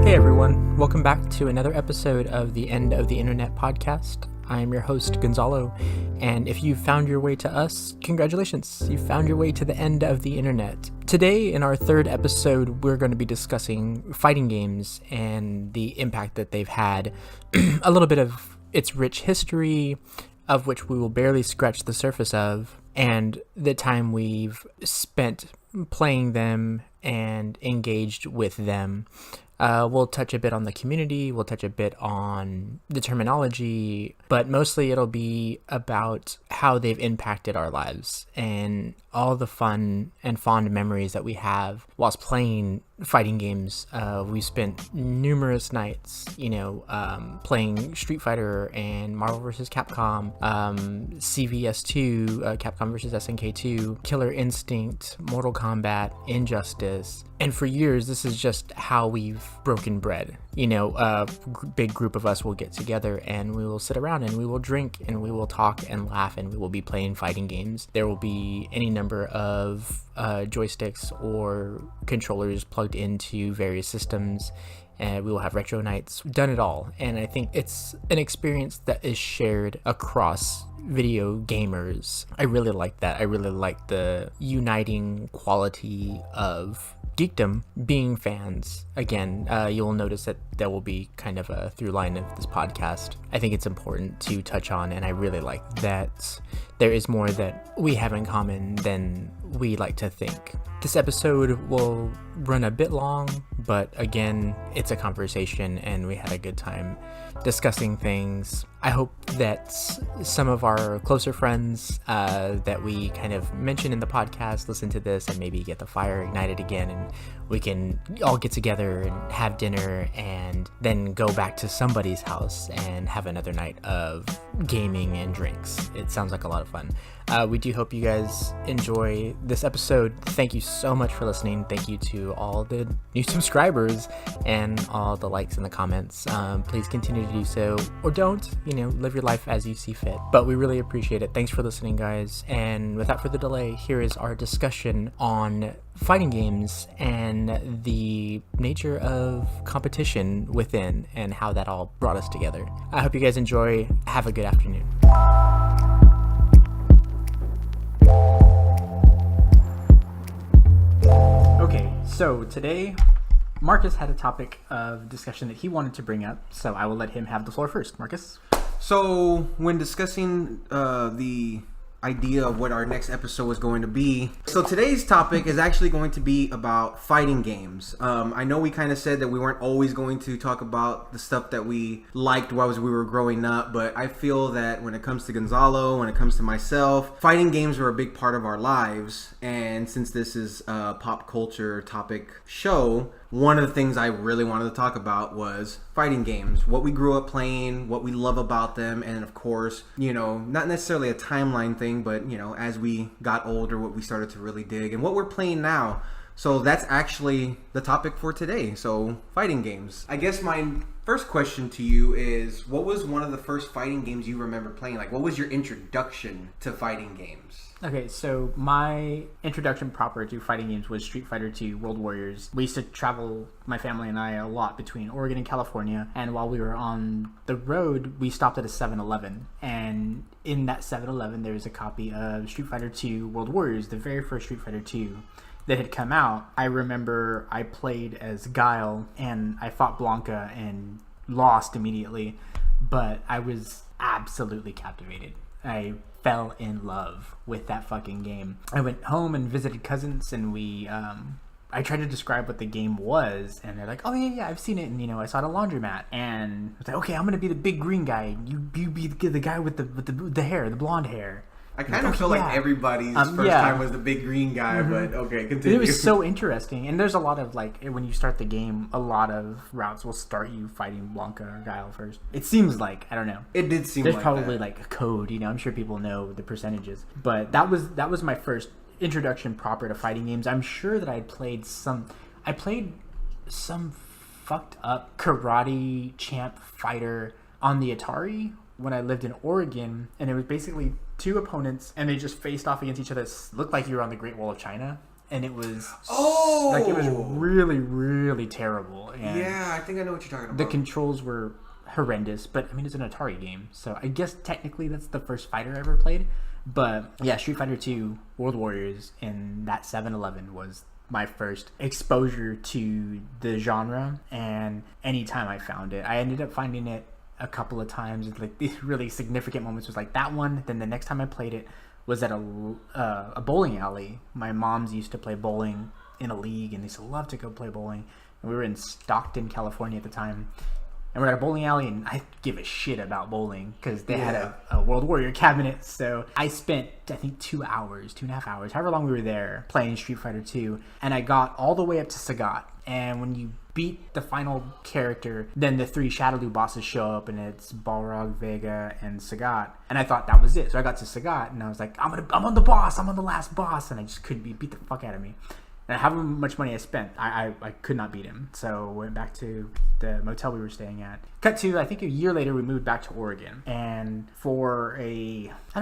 Hey everyone, welcome back to another episode of the End of the Internet podcast. I am your host, Gonzalo, and if you found your way to us, congratulations, you found your way to the end of the internet. Today, in our third episode, we're going to be discussing fighting games and the impact that they've had, a little bit of its rich history, of which we will barely scratch the surface of, and the time we've spent playing them and engaged with them. We'll touch a bit on the community, we'll touch a bit on the terminology, but mostly it'll be about how they've impacted our lives and all the fun and fond memories that we have whilst playing fighting games. We spent numerous nights, playing Street Fighter and Marvel vs. Capcom, CVS2, Capcom vs. SNK2, Killer Instinct, Mortal Kombat, Injustice. And for years, this is just how we've broken bread. A big group of us will get together and we will sit around and we will drink and we will talk and laugh and we will be playing fighting games. There will be any number of joysticks or controllers plugged into various systems, and we will have retro nights, done it all. And I think it's an experience that is shared across video gamers. I really like that. I really like the uniting quality of geekdom, being fans. Again, you'll notice that there will be kind of a through line of this podcast. I think it's important to touch on, and I really like that there is more that we have in common than we like to think. This episode will run a bit long, but again, it's a conversation and we had a good time discussing things. I hope that some of our closer friends that we kind of mention in the podcast listen to this and maybe get the fire ignited again, and we can all get together and have dinner and then go back to somebody's house and have another night of gaming and drinks. It sounds like a lot of fun. We do hope you guys enjoy this episode. Thank you so much for listening. Thank you to all the new subscribers and all the likes and the comments. Please continue to do so, or don't, live your life as you see fit. But we really appreciate it. Thanks for listening, guys. And without further delay, here is our discussion on fighting games and the nature of competition within and how that all brought us together. I hope you guys enjoy. Have a good afternoon. Okay, so today Marcus had a topic of discussion that he wanted to bring up, so I will let him have the floor first. Marcus? So when discussing the idea of what our next episode was going to be, so today's topic is actually going to be about fighting games. I know we kind of said that we weren't always going to talk about the stuff that we liked while we were growing up, but I feel that when it comes to Gonzalo, when it comes to myself, fighting games were a big part of our lives. And since this is a pop culture topic show, one of the things I really wanted to talk about was fighting games, what we grew up playing, what we love about them, and of course, not necessarily a timeline thing, but, as we got older, what we started to really dig and what we're playing now. So that's actually the topic for today. So fighting games. I guess my first question to you is, what was one of the first fighting games you remember playing? Like, what was your introduction to fighting games? Okay, so my introduction proper to fighting games was Street Fighter 2 World Warriors. We used to travel, my family and I, a lot between Oregon and California, and while we were on the road, we stopped at a 7-Eleven, and in that 7-Eleven there was a copy of Street Fighter 2 World Warriors, the very first Street Fighter 2 that had come out. I remember I played as Guile, and I fought Blanca and lost immediately, but I was absolutely captivated. I fell in love with that fucking game. I went home and visited cousins, and I tried to describe what the game was, and they're like, "Oh yeah, I've seen it, and I saw it at a laundromat." And I was like, "Okay, I'm gonna be the big green guy. You be the guy with the hair, the blonde hair." I kind of feel like everybody's first time was the big green guy, but okay, continue. It was so interesting, and there's a lot of, when you start the game, a lot of routes will start you fighting Blanca or Guile first. It seems like, I don't know. It did seem there's like probably that. a code, I'm sure people know the percentages, but that was my first introduction proper to fighting games. I'm sure that I played some fucked up karate champ fighter on the Atari when I lived in Oregon, and it was basically two opponents, and they just faced off against each other. It looked like you were on the Great Wall of China, and it was it was really, really terrible. And yeah, I think I know what you're talking about. the controls were horrendous, but I mean, it's an Atari game, so I guess technically that's the first fighter I ever played. But yeah, Street Fighter 2 World Warriors in that 7-Eleven was my first exposure to the genre, and anytime I found it, I ended up finding it a couple of times. Like these really significant moments was like that one. Then the next time I played it was at a bowling alley. My moms used to play bowling in a league, and they used to love to go play bowling. And we were in Stockton, California at the time. And we're at a bowling alley, and I give a shit about bowling because they had a World Warrior cabinet. So I spent, I think, 2.5 hours, however long we were there, playing Street Fighter 2. And I got all the way up to Sagat. And when you beat the final character, then the 3 Shadaloo bosses show up, and it's Balrog, Vega, and Sagat. And I thought that was it. So I got to Sagat, and I was like, I'm on the boss. I'm on the last boss. And I just couldn't beat the fuck out of me. And however much money I spent, I could not beat him. So went back to the motel we were staying at. Cut to, I think a year later, we moved back to Oregon. And for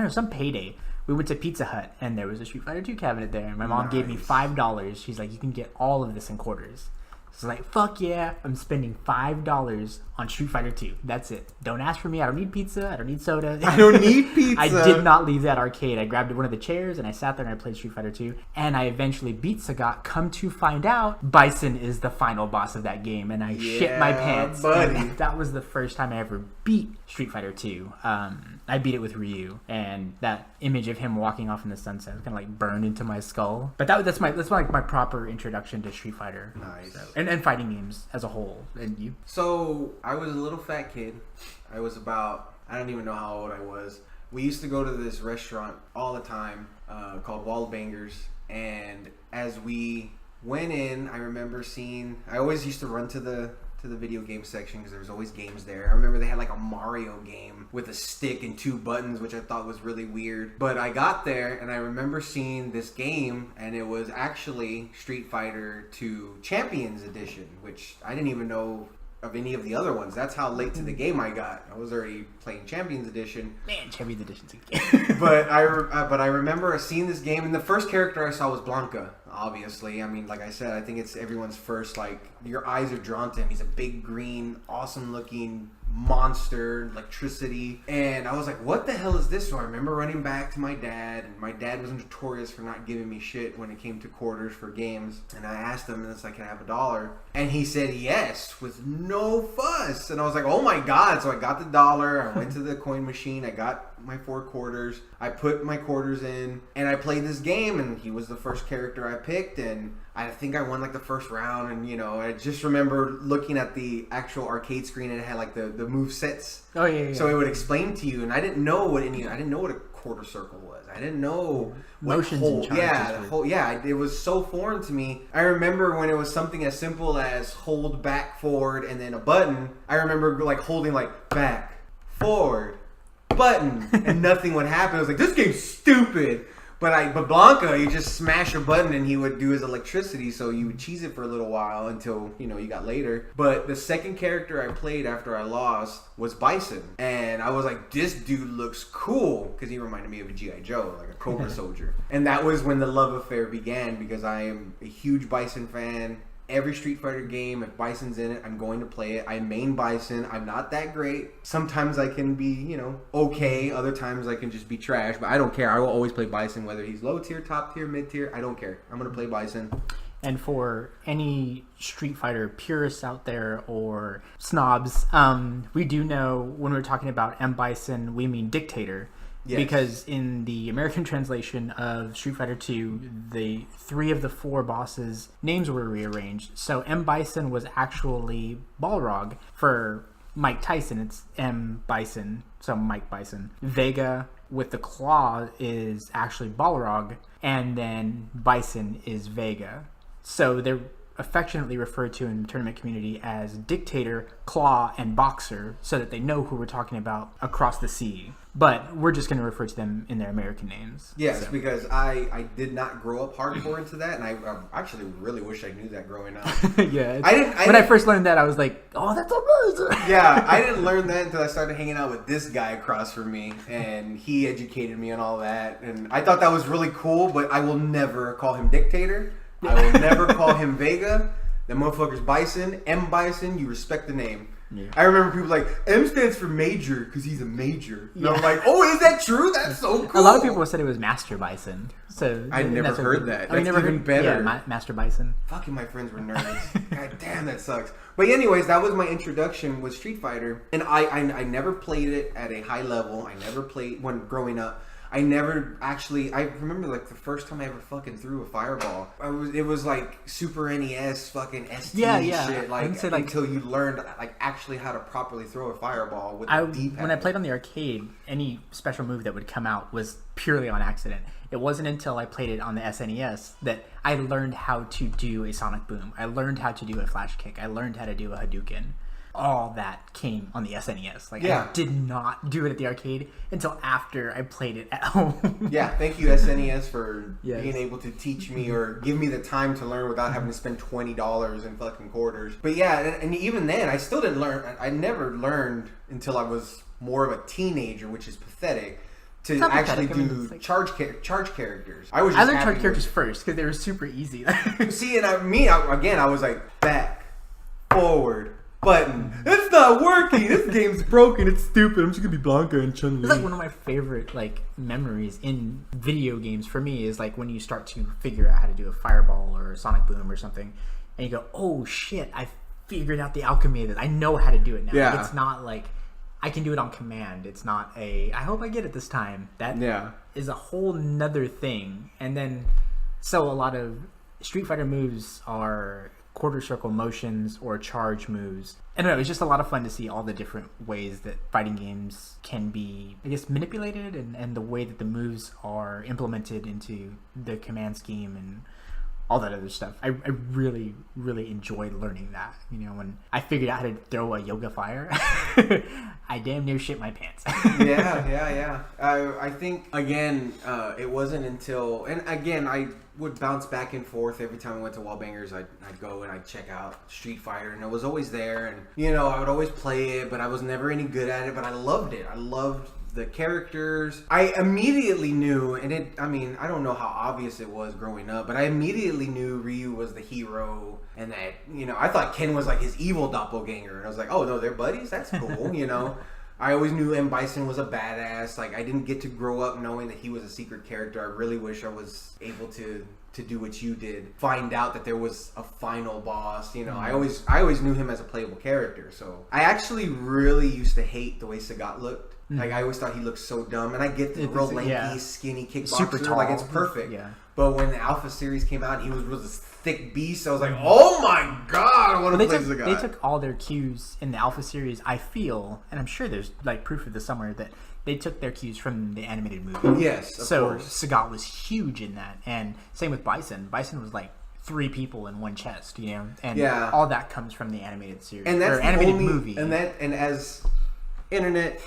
some payday, we went to Pizza Hut, and there was a Street Fighter 2 cabinet there. And my mom gave me $5. She's like, you can get all of this in quarters. So like, fuck yeah, I'm spending $5 on Street Fighter 2. That's it. Don't ask for me. I don't need pizza. I don't need soda. I don't need pizza. I did not leave that arcade. I grabbed one of the chairs and I sat there and I played Street Fighter 2. And I eventually beat Sagat. Come to find out, Bison is the final boss of that game. And I shit my pants. Buddy. And that was the first time I ever beat Street Fighter 2. I beat it with Ryu. And that image of him walking off in the sunset was kind of like burned into my skull. But that's my proper introduction to Street Fighter. Nice. So, and fighting games as a whole. And you? So I was a little fat kid. I was about, I don't even know how old I was. We used to go to this restaurant all the time called Wall Bangers. And as we went in, I remember seeing, I always used to run to the video game section because there was always games there. I remember they had like a Mario game with a stick and 2 buttons, which I thought was really weird. But I got there and I remember seeing this game, and it was actually Street Fighter 2 Champions Edition, which I didn't even know of any of the other ones. That's how late to the game I got. I was already playing Champions Edition. Man, Champions Edition's a game. But I remember seeing this game, and the first character I saw was Blanca. Obviously, I mean, like I said, I think it's everyone's first, like, your eyes are drawn to him. He's a big green, awesome looking monster, electricity. And I was like, what the hell is this? So I remember running back to my dad, and my dad was notorious for not giving me shit when it came to quarters for games. And I asked him, and it's like, can I have $1? And he said yes, with no fuss. And I was like, oh my God. So I got the $1, I went to the coin machine, I got my 4 quarters, I put my quarters in, and I played this game, and he was the first character I picked, and I think I won like the first round. And you know, I just remember looking at the actual arcade screen, and it had like the move sets. Oh yeah. So it would explain to you, and I didn't know what a quarter circle was. I didn't know what motions whole, and charges. it was so foreign to me. I remember when it was something as simple as hold back, forward, and then a button. I remember like holding like back, forward, button, and nothing would happen. I was like, this game's stupid. But Blanca, you just smash a button and he would do his electricity, so you would cheese it for a little while until, you know, you got later. But the second character I played after I lost was Bison. And I was like, this dude looks cool, because he reminded me of a G.I. Joe, like a Cobra soldier. And that was when the love affair began, because I am a huge Bison fan. Every Street Fighter game, if Bison's in it, I'm going to play it. I main Bison. I'm not that great. Sometimes I can be, you know, okay. Other times I can just be trash. But I don't care. I will always play Bison, whether he's low tier, top tier, mid tier. I don't care. I'm going to play Bison. And for any Street Fighter purists out there or snobs, we do know when we're talking about M. Bison, we mean Dictator. Yes. Because in the American translation of Street Fighter 2, the 3 of the 4 bosses' names were rearranged. So M. Bison was actually Balrog. For Mike Tyson, it's M. Bison, so Mike Bison. Vega with the claw is actually Balrog, and then Bison is Vega. So they're affectionately referred to in the tournament community as Dictator, Claw, and Boxer, so that they know who we're talking about across the sea. But we're just going to refer to them in their American names. Yes, So. because I did not grow up hardcore into that, and I actually really wish I knew that growing up. Yeah. When I first learned that, I was like, oh, that's amazing. Yeah, I didn't learn that until I started hanging out with this guy across from me, and he educated me on all that, and I thought that was really cool, but I will never call him Dictator. I will never call him Vega. The motherfucker's Bison. M. Bison, you respect the name. Yeah. I remember people like, M stands for major because he's a major. And I'm like, oh, is that true? That's so cool. A lot of people said it was Master Bison. So I never heard that. That's even better. Yeah, Master Bison. Fucking my friends were nerds. God damn, that sucks. But anyways, that was my introduction with Street Fighter. And I never played it at a high level. I never played when growing up. I never actually. I remember like the first time I ever fucking threw a fireball. It was like Super NES fucking ST shit. Like until you learned like actually how to properly throw a fireball with the D-pad. When I played on the arcade, any special move that would come out was purely on accident. It wasn't until I played it on the SNES that I learned how to do a Sonic Boom. I learned how to do a Flash Kick. I learned how to do a Hadouken. All that came on the SNES. I did not do it at the arcade until after I played it at home. Yeah, thank you SNES for being able to teach me or give me the time to learn without having to spend $20 in fucking quarters. But yeah, and even then, I still didn't learn. I never learned until I was more of a teenager, which is pathetic. To actually do charge characters. I learned charge characters first because they were super easy. See, and I was like back, forward, button. It's not working. This game's broken. It's stupid. I'm just gonna be Blanca and Chun-Li. It's like one of my favorite memories in video games for me is like when you start to figure out how to do a fireball or a Sonic Boom or something, and you go, "Oh shit! I figured out the alchemy of this. I know how to do it now." Yeah. It's not like I can do it on command. It's not I hope I get it this time. That is a whole nother thing. And then, so a lot of Street Fighter moves are quarter circle motions or charge moves. I don't know, it's just a lot of fun to see all the different ways that fighting games can be, I guess, manipulated and the way that the moves are implemented into the command scheme and all that other stuff. I really, really enjoyed learning that. When I figured out how to throw a yoga fire, I damn near shit my pants. Yeah. I think, again, it wasn't until... And again, I would bounce back and forth every time I went to Wallbangers. I'd go and I'd check out Street Fighter, and it was always there. And, I would always play it, but I was never any good at it. But I loved it. I loved the characters. I immediately knew, and I don't know how obvious it was growing up, but I immediately knew Ryu was the hero, and that, I thought Ken was like his evil doppelganger, and I was like, oh no, they're buddies? That's cool, I always knew M. Bison was a badass. I didn't get to grow up knowing that he was a secret character. I really wish I was able to do what you did. Find out that there was a final boss. I always knew him as a playable character. So I actually really used to hate the way Sagat looked. I always thought he looked so dumb. And I get the real lanky, skinny kickboxer. Super tall. It's perfect. Yeah. But when the Alpha series came out, he was this thick beast. I was like, oh my god, I want to play Sagat. They took all their cues in the Alpha series, I feel, and I'm sure there's proof of this somewhere, that they took their cues from the animated movie. Yes, of course. Sagat was huge in that. And same with Bison. Bison was like 3 people in one chest, and all that comes from the animated series. And that's the animated movie. And as internet,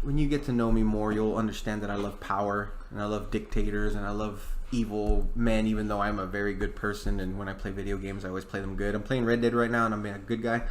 when you get to know me more, you'll understand that I love power, and I love dictators, and I love evil men, even though I'm a very good person, and when I play video games, I always play them good. I'm playing Red Dead right now, and I'm being a good guy.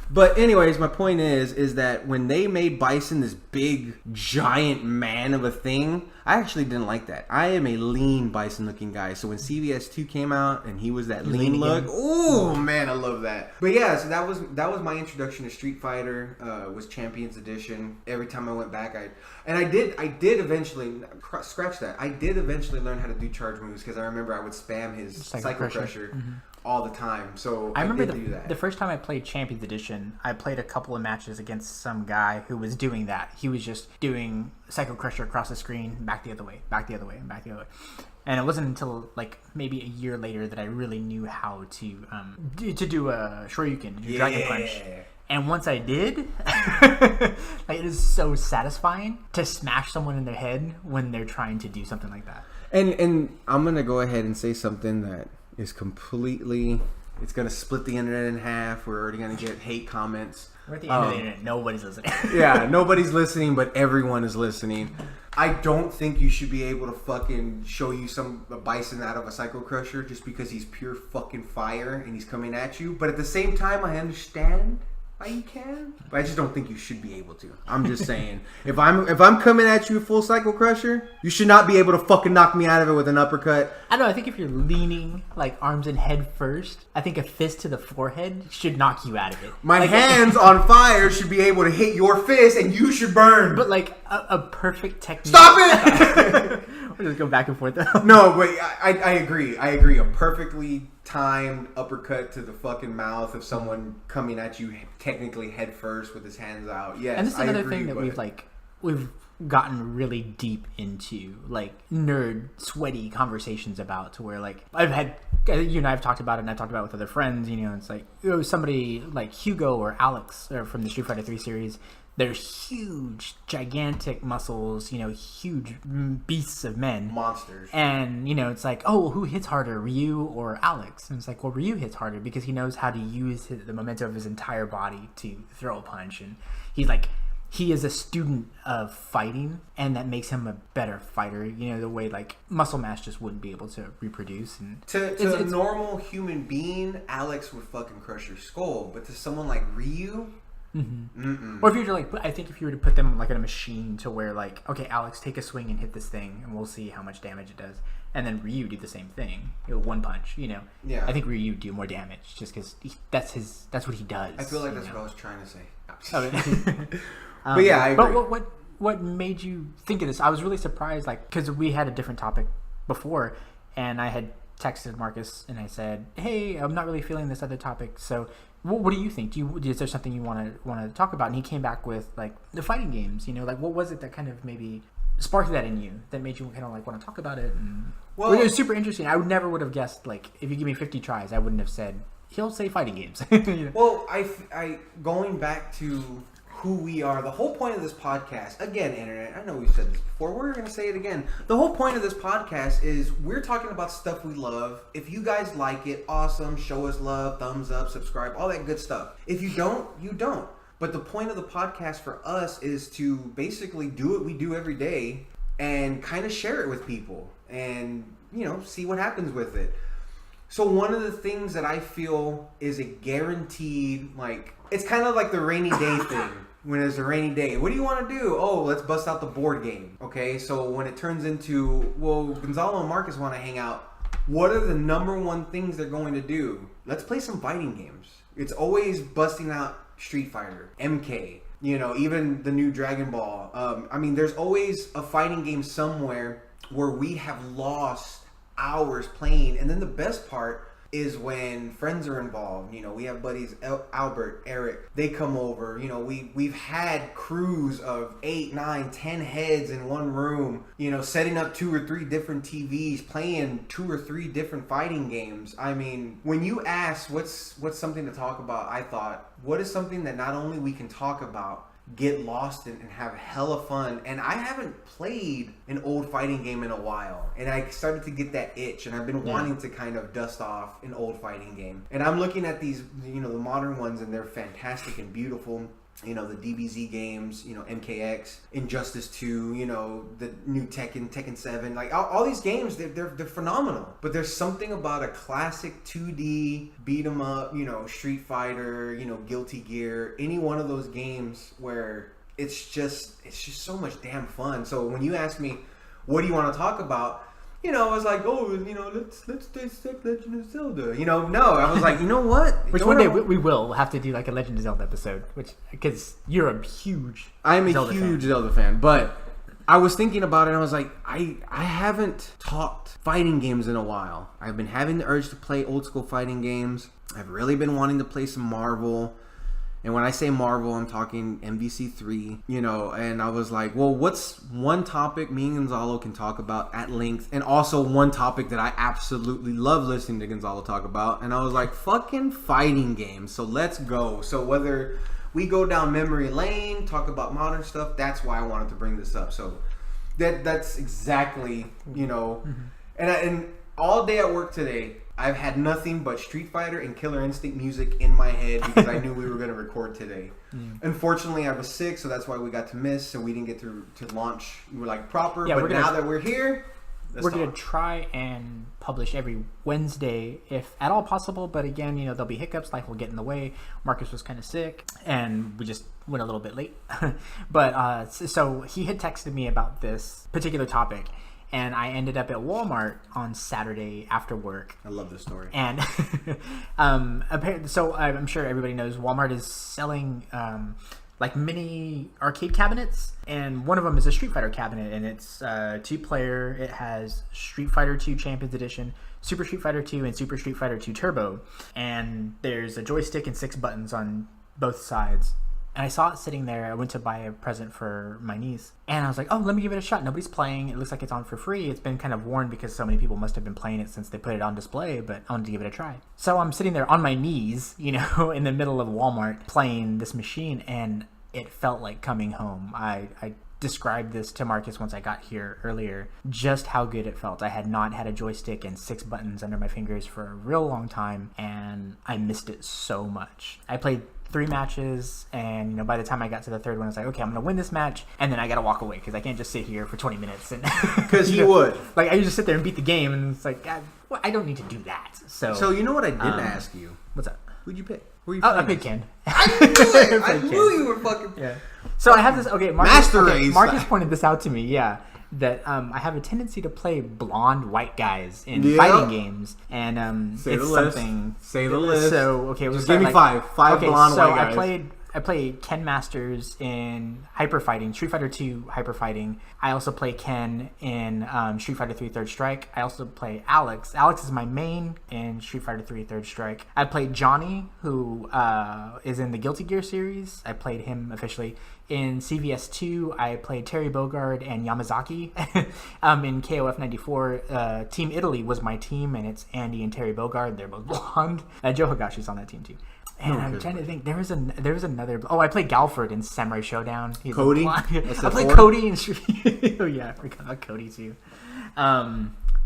But anyways, my point is that when they made Bison this big, giant man of a thing, I actually didn't like that. I am a lean Bison-looking guy. So when CVS 2 came out and he was that lean look, oh man, I love that. But yeah, so that was my introduction to Street Fighter. Was Champions Edition. Every time I went back, I did eventually scratch that. I did eventually learn how to do charge moves because I remember I would spam his Psycho Crusher. All the time. So I remember do that. The first time I played Champions Edition, I played a couple of matches against some guy who was doing that. He was just doing Psycho Crusher across the screen, back the other way, back the other way, and back the other way. And it wasn't until maybe a year later that I really knew how to do a Shoryuken, do Dragon Punch. And once I did, it is so satisfying to smash someone in their head when they're trying to do something like that. And I'm gonna go ahead and say something that is completely It's gonna split the internet in half. We're already gonna get hate comments. We're at the end of the internet. Nobody's listening. Yeah, nobody's listening, but everyone is listening. I don't think you should be able to fucking show you a bison out of a Psycho Crusher just because he's pure fucking fire and he's coming at you. But at the same time, I understand why you can, but I just don't think you should be able to. I'm just saying, if I'm coming at you full Psycho Crusher, you should not be able to fucking knock me out of it with an uppercut. I don't know. I think if you're leaning like arms and head first, I think a fist to the forehead should knock you out of it. My hands on fire should be able to hit your fist, and you should burn. But like a perfect technique. Stop it! We're just going back and forth. Though. No, but I agree. I agree. A perfectly timed uppercut to the fucking mouth of someone coming at you technically head first with his hands out. Yes, and this is another thing that we've gotten really deep into, like nerd sweaty conversations about, to where like I've had, you and I have talked about it, and I've talked about it with other friends. You know, it's like somebody like Hugo or Alex or from the Street Fighter 3 series. They're huge, gigantic muscles, you know, huge beasts of men. Monsters. And, you know, it's like, oh, well, who hits harder, Ryu or Alex? And it's like, well, Ryu hits harder because he knows how to use the momentum of his entire body to throw a punch. And he's like, he is a student of fighting, and that makes him a better fighter. You know, the way, like, muscle mass just wouldn't be able to reproduce. And to a normal human being, Alex would fucking crush your skull. But to someone like Ryu... Mm-hmm. Or if you were to like, I think if you were to put them like in a machine to where like, okay, Alex, take a swing and hit this thing, and we'll see how much damage it does, and then Ryu do the same thing, one punch, you know. Yeah. I think Ryu do more damage just because that's what he does. I feel like that's what I was trying to say. But yeah, I agree. But what made you think of this? I was really surprised, like, because we had a different topic before, and I had texted Marcus and I said, hey, I'm not really feeling this other topic, so what do you think? Is there something you want to talk about? And he came back with like the fighting games, you know, like what was it that kind of maybe sparked that in you that made you kind of like want to talk about it? And well, it was super interesting. I would have guessed, like, if you give me 50 tries, I wouldn't have said he'll say fighting games. You know? Well, I going back to who we are, the whole point of this podcast, again, internet, I know we've said this before, we're going to say it again. The whole point of this podcast is we're talking about stuff we love. If you guys like it, awesome, show us love, thumbs up, subscribe, all that good stuff. If you don't, you don't. But the point of the podcast for us is to basically do what we do every day and kind of share it with people and, you know, see what happens with it. So one of the things that I feel is a guaranteed, like, it's kind of like the rainy day thing. When it's a rainy day, what do you want to do? Oh, let's bust out the board game. Okay, so when it turns into, well, Gonzalo and Marcus want to hang out, what are the number one things they're going to do? Let's play some fighting games. It's always busting out Street Fighter, MK, you know, even the new Dragon Ball. I mean, there's always a fighting game somewhere where we have lost hours playing. And then the best part is when friends are involved. You know, we have buddies, Albert, Eric, they come over. You know, we've had crews of 8, 9, 10 heads in one room, you know, setting up 2 or 3 different TVs, playing 2 or 3 different fighting games. I mean, when you ask what's something to talk about, I thought, what is something that not only we can talk about, get lost in and have hella fun. And I haven't played an old fighting game in a while, and I started to get that itch, and I've been wanting to kind of dust off an old fighting game. And I'm looking at these, you know, the modern ones, and they're fantastic and beautiful. You know, the DBZ games, you know, MKX, Injustice 2, you know, the new Tekken 7, like all these games, they're phenomenal. But there's something about a classic 2D beat 'em up, you know, Street Fighter, you know, Guilty Gear, any one of those games where it's just so much damn fun. So when you ask me, what do you want to talk about? You know, I was like, oh, you know, let's dissect Legend of Zelda. You know, no, I was like, you know what? Which one day we will have to do like a Legend of Zelda episode, because you're a huge Zelda fan. But I was thinking about it, and I was like, I haven't talked fighting games in a while. I've been having the urge to play old school fighting games. I've really been wanting to play some Marvel. And when I say Marvel, I'm talking MVC3, you know, and I was like, well, what's one topic me and Gonzalo can talk about at length, and also one topic that I absolutely love listening to Gonzalo talk about, and I was like, fucking fighting games, so let's go. So whether we go down memory lane, talk about modern stuff, that's why I wanted to bring this up. So that's exactly, you know, and all day at work today, I've had nothing but Street Fighter and Killer Instinct music in my head because I knew we were going to record today. Unfortunately, I was sick, so that's why we got to miss. So we didn't get to launch. We were like proper. Yeah, but now that we're here, we're going to try and publish every Wednesday if at all possible. But again, there'll be hiccups. Life will get in the way. Marcus was kind of sick, and we just went a little bit late. But so he had texted me about this particular topic. And I ended up at Walmart on Saturday after work. I love this story. And so I'm sure everybody knows Walmart is selling like mini arcade cabinets. And one of them is a Street Fighter cabinet. And it's 2-player. It has Street Fighter 2 Champions Edition, Super Street Fighter 2, and Super Street Fighter 2 Turbo. And there's a joystick and 6 buttons on both sides. And I saw it sitting there. I went to buy a present for my niece. And I was like, oh, let me give it a shot. Nobody's playing. It looks like it's on for free. It's been kind of worn because so many people must have been playing it since they put it on display. But I wanted to give it a try. So I'm sitting there on my knees, in the middle of Walmart playing this machine. And it felt like coming home. I described this to Marcus once I got here earlier, just how good it felt. I had not had a joystick and 6 buttons under my fingers for a real long time. And I missed it so much. I played 3 matches, and by the time I got to the third one, I was like, okay, I'm gonna win this match, and then I gotta walk away because I can't just sit here for 20 minutes and because you would like I just sit there and beat the game, and it's like I don't need to do that. So you know what I didn't ask you? What's up? Who'd you pick? Who you I picked Ken. I knew it. I knew you were fucking. Yeah. So I have this. Okay, Master Race. Marcus pointed this out to me. Yeah. That I have a tendency to play blonde white guys in fighting games, and it's something. Say the list. So okay, just give me 5 okay, blonde white guys. I played Ken Masters in Hyper Fighting, Street Fighter 2 Hyper Fighting. I also play Ken in Street Fighter 3 Third Strike. I also play Alex. Alex is my main in Street Fighter 3 Third Strike. I played Johnny, who is in the Guilty Gear series. I played him officially. In CVS 2, I played Terry Bogard and Yamazaki. In KOF 94, Team Italy was my team, and it's Andy and Terry Bogard. They're both blonde. Joe Higashi's on that team too. And I'm trying to think. There was another. Oh, I played Galford in Samurai Showdown. He's Cody. I played Cody in. Oh yeah, I forgot about Cody too.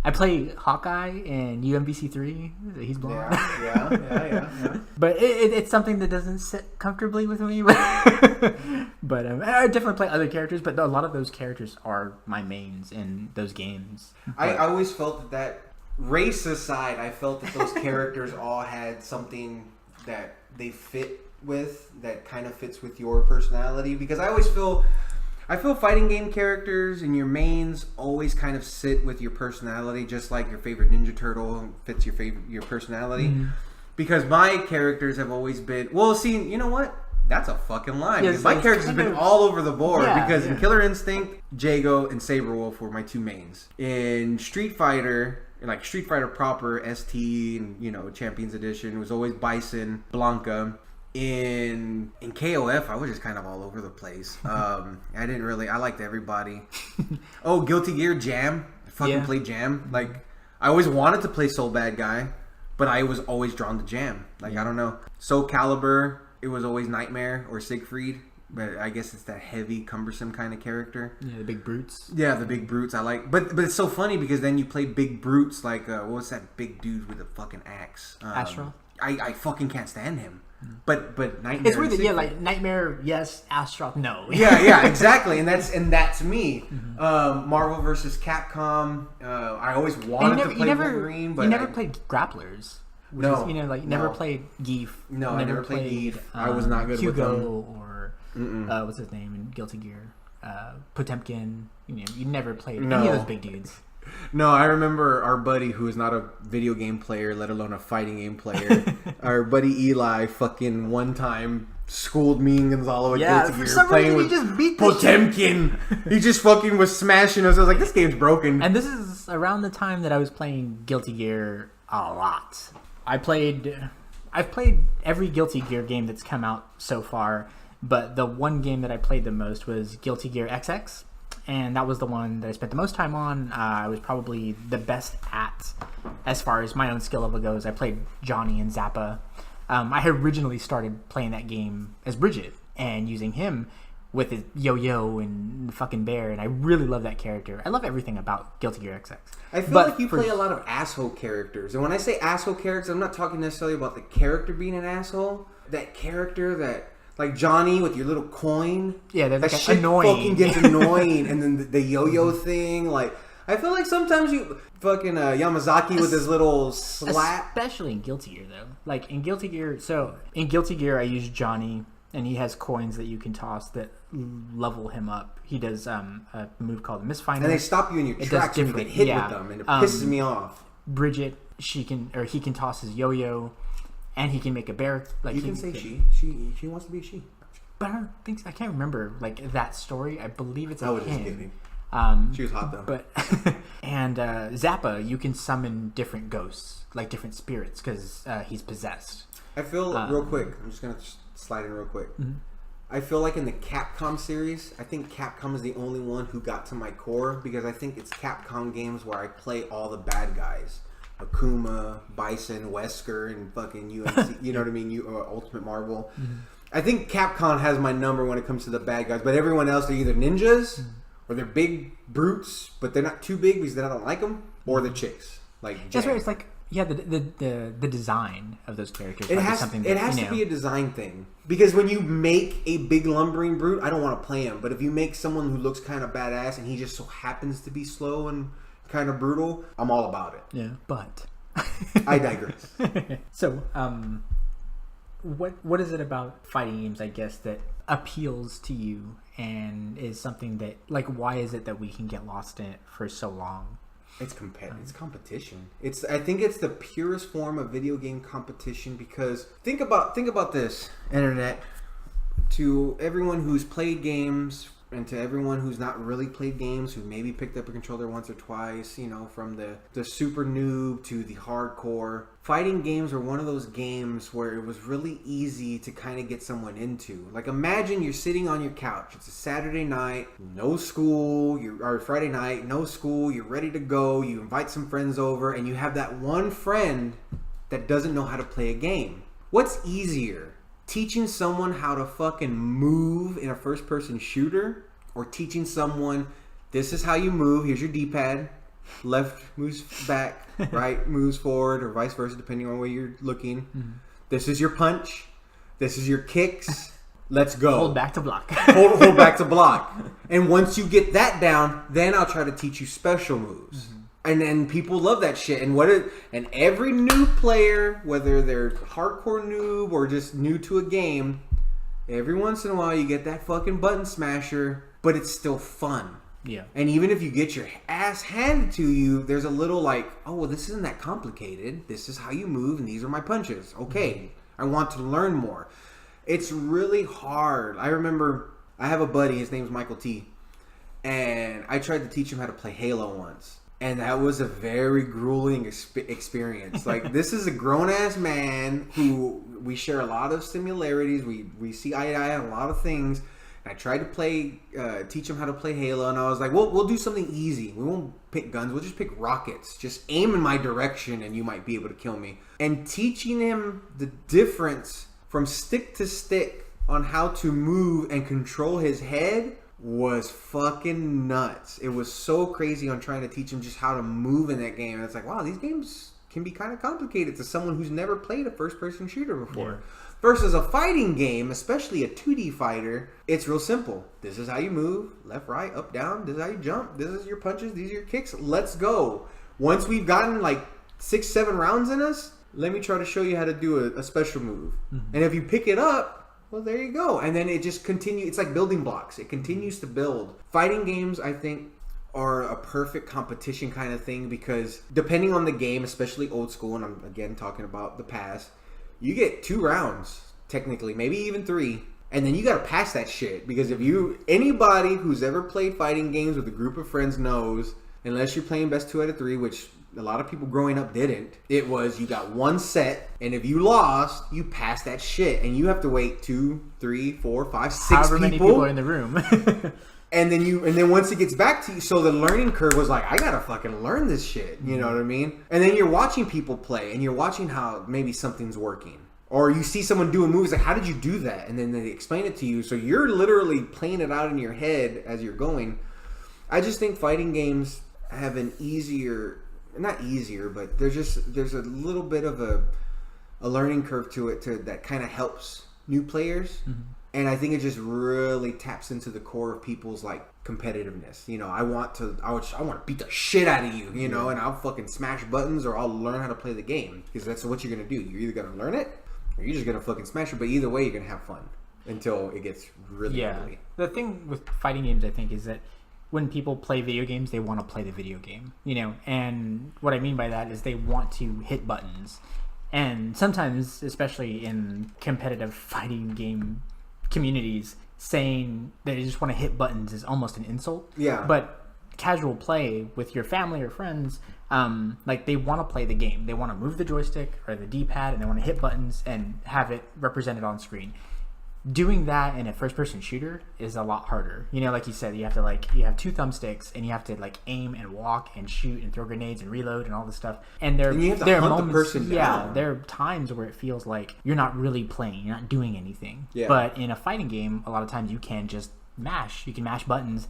I play Hawkeye in UMVC 3. He's blonde. Yeah. But it's something that doesn't sit comfortably with me. But I definitely play other characters. But a lot of those characters are my mains in those games. I always felt that race aside, I felt that those characters all had something that they fit with, that kind of fits with your personality, because I feel fighting game characters and your mains always kind of sit with your personality, just like your favorite Ninja Turtle fits your personality. Mm-hmm. Because my characters have always been, well, see, you know what? That's a fucking lie. Yes, my characters have been all over the board, because in Killer Instinct, Jago and Saberwolf were my 2 mains. In Street Fighter, like Street Fighter proper, ST, and Champions Edition, it was always Bison, Blanca. In KOF, I was just kind of all over the place. I liked everybody. Oh, Guilty Gear, Jam. I fucking played Jam. Like, I always wanted to play Soul Bad Guy, but I was always drawn to Jam. Like, I don't know. Soul Calibur, it was always Nightmare or Siegfried. But I guess it's that heavy, cumbersome kind of character. Yeah, the big brutes. Yeah, the big brutes. I like, but it's so funny because then you play big brutes like what was that big dude with the fucking axe? Astral. I fucking can't stand him. But Nightmare. It's weird that like Nightmare, yes, Astral, no. yeah, exactly, and that's me. Mm-hmm. Marvel versus Capcom. I always wanted to play Wolverine, but you never played Grapplers. No, never played Geef. No, I never played Geef. I was not good Hugo with them. Or what's his name in Guilty Gear? Potemkin. You never played any of those big dudes. No, I remember our buddy who is not a video game player, let alone a fighting game player. Our buddy Eli fucking one time schooled me and Gonzalo at Guilty Gear. For some reason he just beat Potemkin. He just fucking was smashing us. I was like, this game's broken. And this is around the time that I was playing Guilty Gear a lot. I've played every Guilty Gear game that's come out so far, but the one game that I played the most was Guilty Gear XX. And that was the one that I spent the most time on. I was probably the best at, as far as my own skill level goes. I played Johnny and Zappa. I had originally started playing that game as Bridget and using him with his yo-yo and fucking bear, and I really love that character. I love everything about Guilty Gear XX. I feel like you play a lot of asshole characters, and when I say asshole characters, I'm not talking necessarily about the character being an asshole. That character that, like Johnny with your little coin, that like shit annoying. Fucking gets annoying, and then the yo-yo Mm-hmm. thing, like. I feel like sometimes you fucking Yamazaki with his little slap. Especially in Guilty Gear, though. Like, in Guilty Gear... So, in Guilty Gear, I use Johnny, and he has coins that you can toss that level him up. He does a move called Misfinder. And they stop you in your tracks when you get hit with them, and it pisses me off. Bridget, he can toss his yo-yo, and he can make a bear. Like, you can say she wants to be a she. But I can't remember, like, that story. I believe it's a was him. just kidding. She was hot though. But and Zappa, you can summon different ghosts, like different spirits, because he's possessed. I feel real quick. I'm just gonna slide in real quick. Mm-hmm. I feel like in the Capcom series, I think Capcom is the only one who got to my core because I think it's Capcom games where I play all the bad guys: Akuma, Bison, Wesker, and fucking UMC. You know what I mean? Ultimate Marvel. Mm-hmm. I think Capcom has my number when it comes to the bad guys, but everyone else they're either ninjas. Or they're big brutes, but they're not too big because then I don't like them. Or the chicks, like Jan. That's right. It's like the design of those characters. It has to be a design thing because when you make a big lumbering brute, I don't want to play him. But if you make someone who looks kind of badass and he just so happens to be slow and kind of brutal, I'm all about it. Yeah, but I digress. So, what is it about fighting games, I guess, that appeals to you and is something that, like, why is it that we can get lost in it for so long? It's it's competition. I think it's the purest form of video game competition because think about this, internet, to everyone who's played games and to everyone who's not really played games, who maybe picked up a controller once or twice, you know, from the super noob to the hardcore. Fighting games are one of those games where it was really easy to kind of get someone into. Like, imagine you're sitting on your couch. It's a Saturday night, no school, or Friday night, no school, you're ready to go, you invite some friends over, and you have that one friend that doesn't know how to play a game. What's easier? Teaching someone how to fucking move in a first-person shooter, or teaching someone, this is how you move, here's your D-pad, left moves back, right moves forward, or vice versa, depending on where you're looking. Mm-hmm. This is your punch, this is your kicks, let's go. Hold back to block. hold back to block. And once you get that down, then I'll try to teach you special moves. Mm-hmm. And then people love that shit. And every new player, whether they're hardcore noob or just new to a game, every once in a while you get that fucking button smasher, but it's still fun. Yeah. And even if you get your ass handed to you, there's a little like, oh, well, this isn't that complicated. This is how you move, and these are my punches. Okay, mm-hmm. I want to learn more. It's really hard. I remember I have a buddy, his name's Michael T, and I tried to teach him how to play Halo once. And that was a very grueling experience. Like, this is a grown-ass man who we share a lot of similarities. We see eye to eye on a lot of things. And I tried to teach him how to play Halo. And I was like, we'll do something easy. We won't pick guns. We'll just pick rockets. Just aim in my direction and you might be able to kill me. And teaching him the difference from stick to stick on how to move and control his head was fucking nuts. It was so crazy on trying to teach him just how to move in that game. And it's like, wow, these games can be kind of complicated to someone who's never played a first-person shooter before. Yeah. Versus a fighting game, especially a 2D fighter, it's real simple. This is how you move, left, right, up, down. This is how you jump. This is your punches. These are your kicks. Let's go. Once we've gotten like 6-7 rounds in us, let me try to show you how to do a special move. Mm-hmm. And if you pick it up, well, there you go. And then it just continues. It's like building blocks. It continues to build. Fighting games, I think, are a perfect competition kind of thing because depending on the game, especially old school, and I'm, again, talking about the past, you get 2 rounds, technically, maybe even 3. And then you got to pass that shit because anybody who's ever played fighting games with a group of friends knows, unless you're playing best 2 out of 3, which a lot of people growing up didn't. It was you got 1 set, and if you lost, you pass that shit, and you have to wait 2, 3, 4, 5, 6 however many people are in the room. and then once it gets back to you, so the learning curve was like, I gotta fucking learn this shit. You know what I mean? And then you're watching people play, and you're watching how maybe something's working. Or you see someone do a move, it's like, how did you do that? And then they explain it to you. So you're literally playing it out in your head as you're going. I just think fighting games have an not easier, but there's a little bit of a learning curve to it that kind of helps new players. Mm-hmm. And I think it just really taps into the core of people's like competitiveness. You know, I want to beat the shit out of you, you know, and I'll fucking smash buttons or I'll learn how to play the game, because that's what you're going to do. You're either going to learn it or you're just going to fucking smash it. But either way, you're going to have fun until it gets really ugly. The thing with fighting games, I think, is that when people play video games, they want to play the video game, you know, and what I mean by that is they want to hit buttons. And sometimes, especially in competitive fighting game communities, saying that you just want to hit buttons is almost an insult. Yeah. But casual play with your family or friends, like they want to play the game. They want to move the joystick or the D-pad and they want to hit buttons and have it represented on screen. Doing that in a first-person shooter is a lot harder. You know, like you said, you have two thumbsticks and you have to like aim and walk and shoot and throw grenades and reload and all this stuff. And there are moments, the person down. There are times where it feels like you're not really playing, you're not doing anything. Yeah. But in a fighting game, a lot of times you can just mash. You can mash buttons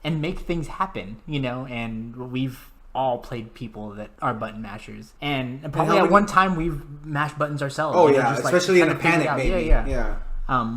and make things happen. You know, and we've all played people that are button mashers, and probably at one time we've mashed buttons ourselves. Oh yeah, just, especially in a panic, maybe. Yeah.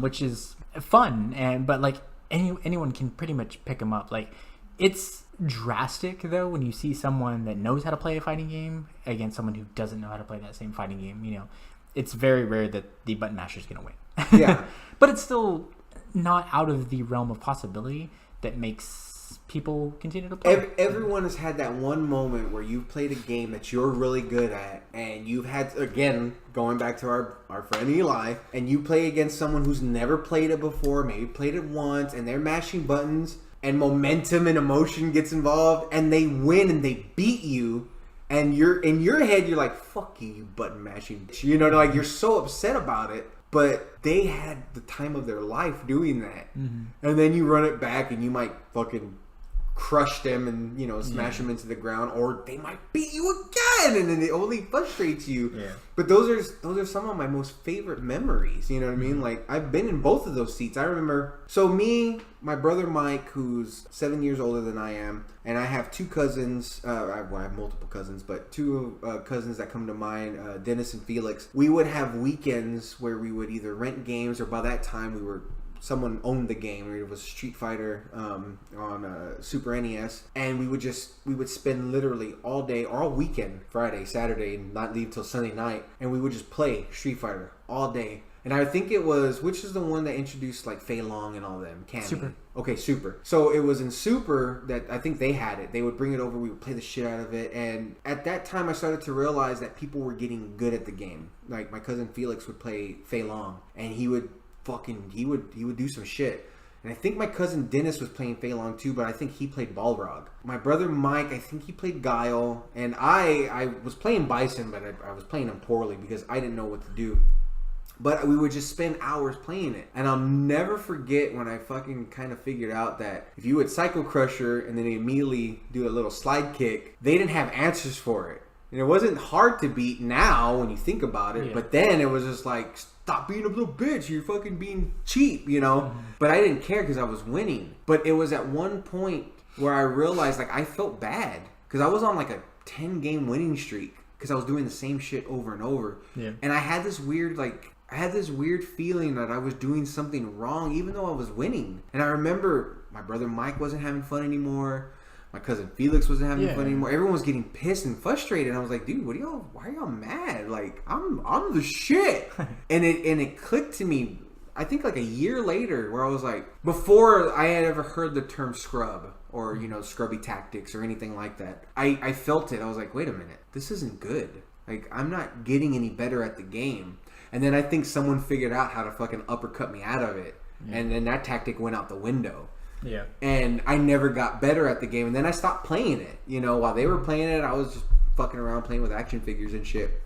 Which is fun, but like anyone can pretty much pick them up. Like, it's drastic though when you see someone that knows how to play a fighting game against someone who doesn't know how to play that same fighting game. You know, it's very rare that the button masher is going to win. Yeah, but it's still not out of the realm of possibility that makes people continue to play. Everyone has had that one moment where you've played a game that you're really good at, and you've had, again, going back to our friend Eli, and you play against someone who's never played it before, maybe played it once, and they're mashing buttons, and momentum and emotion gets involved, and they win and they beat you, and you're in your head, you're like, fuck you button mashing. You know, like, you're so upset about it. But they had the time of their life doing that. Mm-hmm. And then you run it back and you might fucking crush them and, you know, smash them into the ground, or they might beat you again, and then it only frustrates you. Yeah. But those are some of my most favorite memories, you know what I mean? Like, I've been in both of those seats. I remember, so me, my brother Mike, who's 7 years older than I am, and I have two cousins, I have multiple cousins, but two cousins that come to mind, Dennis and Felix. We would have weekends where we would either rent games, or by that time someone owned the game. It was Street Fighter on Super NES, and we would spend literally all day, or all weekend, Friday, Saturday, and not leave till Sunday night, and we would just play Street Fighter all day. And I think it was, which is the one that introduced like Fei Long and all them? Cammy. Super. Okay, Super. So it was in Super that I think they had it. They would bring it over, we would play the shit out of it, and at that time I started to realize that people were getting good at the game. Like, my cousin Felix would play Fei Long, and he would do some shit. And I think my cousin Dennis was playing Fei Long too, but I think he played Balrog. My brother Mike, I think he played Guile, and I was playing Bison, but I was playing him poorly because I didn't know what to do. But we would just spend hours playing it. And I'll never forget when I fucking kind of figured out that if you would Psycho Crusher and then immediately do a little slide kick, they didn't have answers for it. And it wasn't hard to beat now when you think about it, but then it was just like, stop being a little bitch, you're fucking being cheap, you know? Mm-hmm. But I didn't care because I was winning. But it was at one point where I realized, like, I felt bad because I was on like a 10-game winning streak because I was doing the same shit over and over. Yeah. And I had this weird feeling that I was doing something wrong even though I was winning. And I remember my brother Mike wasn't having fun anymore. My cousin Felix wasn't having fun anymore. Everyone was getting pissed and frustrated. And I was like, dude, why are y'all mad? Like, I'm the shit. and it clicked to me, I think like a year later, where I was like, before I had ever heard the term scrub or, you know, scrubby tactics or anything like that, I felt it. I was like, wait a minute, this isn't good. Like, I'm not getting any better at the game. And then I think someone figured out how to fucking uppercut me out of it. Yeah. And then that tactic went out the window. Yeah. And I never got better at the game. And then I stopped playing it. You know, while they were playing it, I was just fucking around playing with action figures and shit.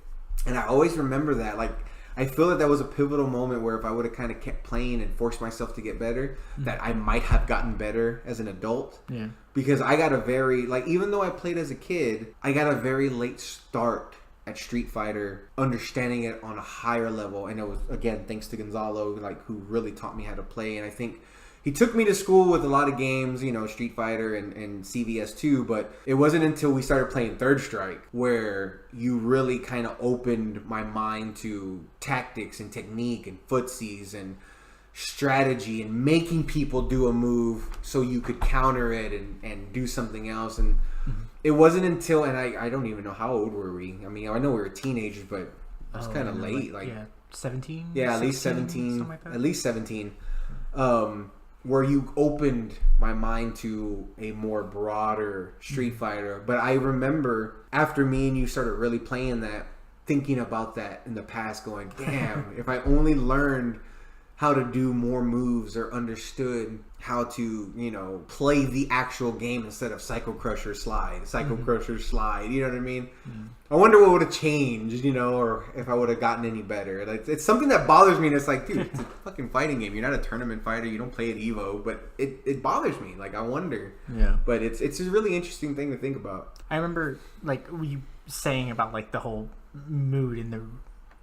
And I always remember that. Like, I feel that was a pivotal moment where if I would have kind of kept playing and forced myself to get better, that I might have gotten better as an adult. Yeah. Because I got a very, like, even though I played as a kid, I got a very late start at Street Fighter, understanding it on a higher level. And it was, again, thanks to Gonzalo, like, who really taught me how to play. And I think he took me to school with a lot of games, you know, Street Fighter and CVS2, but it wasn't until we started playing Third Strike where you really kind of opened my mind to tactics and technique and footsies and strategy and making people do a move so you could counter it and do something else. And it wasn't until, and I don't even know how old were we. I mean, I know we were teenagers, but it was kind of late. Like 17? Yeah, at least 17. Like at least 17. Where you opened my mind to a more broader Street Fighter. But I remember after me and you started really playing that, thinking about that in the past, going, damn, if I only learned how to do more moves or understood how to, you know, play the actual game instead of Psycho Crusher slide, you know what I mean? I wonder what would have changed, you know, or if I would have gotten any better. It's something that bothers me, and it's like, dude, it's a fucking fighting game. You're not a tournament fighter. You don't play at Evo, but it bothers me. Like, I wonder. Yeah. But it's a really interesting thing to think about. I remember, like, you saying about, like, the whole mood in the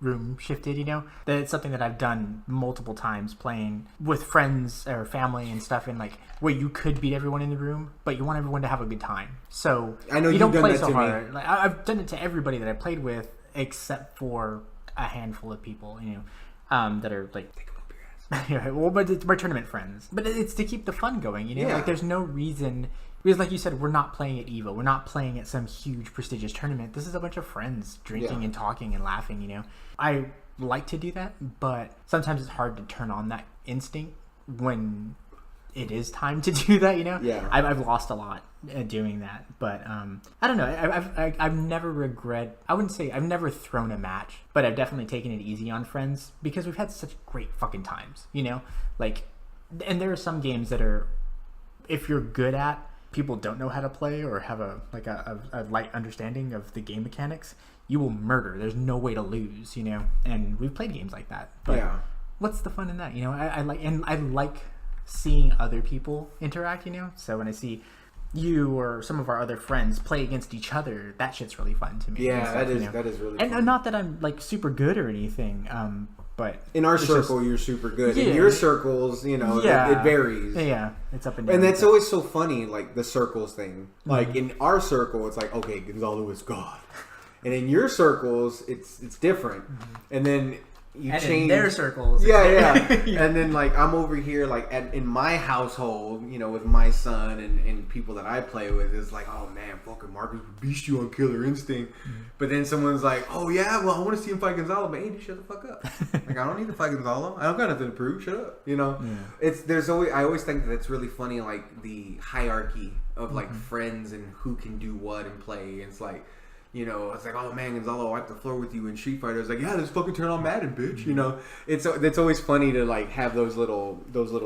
room shifted, you know, that it's something that I've done multiple times playing with friends or family and stuff, and like where you could beat everyone in the room, but you want everyone to have a good time. So I know you don't play that so to hard. me. Like, I've done it to everybody that I played with, except for a handful of people, you know, that are like, well, but it's my tournament friends. But it's to keep the fun going, you know. Like, there's no reason. Because like you said, we're not playing at EVO. We're not playing at some huge prestigious tournament. This is a bunch of friends drinking and talking and laughing, you know. I like to do that, but sometimes it's hard to turn on that instinct when it is time to do that, you know. I've lost a lot doing that, but I don't know. I've never I wouldn't say I've never thrown a match, but I've definitely taken it easy on friends because we've had such great fucking times, you know. Like, and there are some games that are, if you're good at, people don't know how to play or have a light understanding of the game mechanics, you will murder. There's no way to lose, you know. And we've played games like that. But what's the fun in that, you know? I like seeing other people interact, you know. So when I see you or some of our other friends play against each other, that shit's really fun to me. Yeah, stuff, that is really fun. fun. And not that I'm like super good or anything, but in our circle, you're super good. In your circles, you know, it varies. Yeah, it's up and down. And that's always so funny, like the circles thing. Like in our circle, it's like, okay, Gonzalo is God. And in your circles, it's different. And then you change in their circles. And then like I'm over here like in my household, you know, with my son and people that I play with, is like, oh man, fucking Marcus would beast you on Killer Instinct. But then someone's like, oh yeah, well I want to see him fight Gonzalo, but hey, dude, shut the fuck up. Like, I don't need to fight Gonzalo. I don't got nothing to prove. Shut up. You know, I always think that it's really funny, like the hierarchy of like friends and who can do what and play. And it's like, you know, it's like, oh man, Gonzalo wiped the floor with you in Street Fighter. It's like, yeah, let's fucking turn on Madden, bitch. You know, it's always funny to like have those little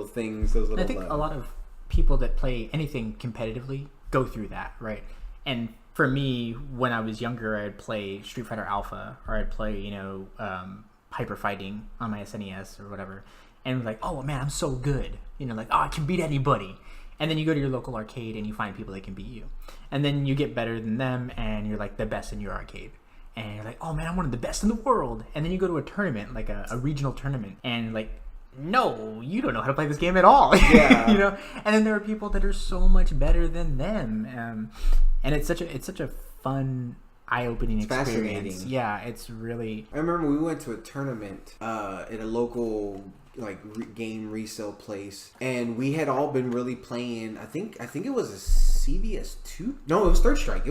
things. Those little. I think a lot of people that play anything competitively go through that, right? And for me, when I was younger, I'd play Street Fighter Alpha, or I'd play, you know, Hyper Fighting on my SNES or whatever, and like, oh man, I'm so good. You know, like, oh, I can beat anybody. And then you go to your local arcade and you find people that can beat you. And then you get better than them and you're like the best in your arcade. And you're like, oh man, I'm one of the best in the world. And then you go to a tournament, like a regional tournament, and like, no, you don't know how to play this game at all. Yeah. You know? And then there are people that are so much better than them. And it's such a fun, eye-opening experience. Fascinating. Yeah, it's really... I remember we went to a tournament at a local game resale place, and we had all been really playing. I think it was a CVS2. No, it was Third Strike.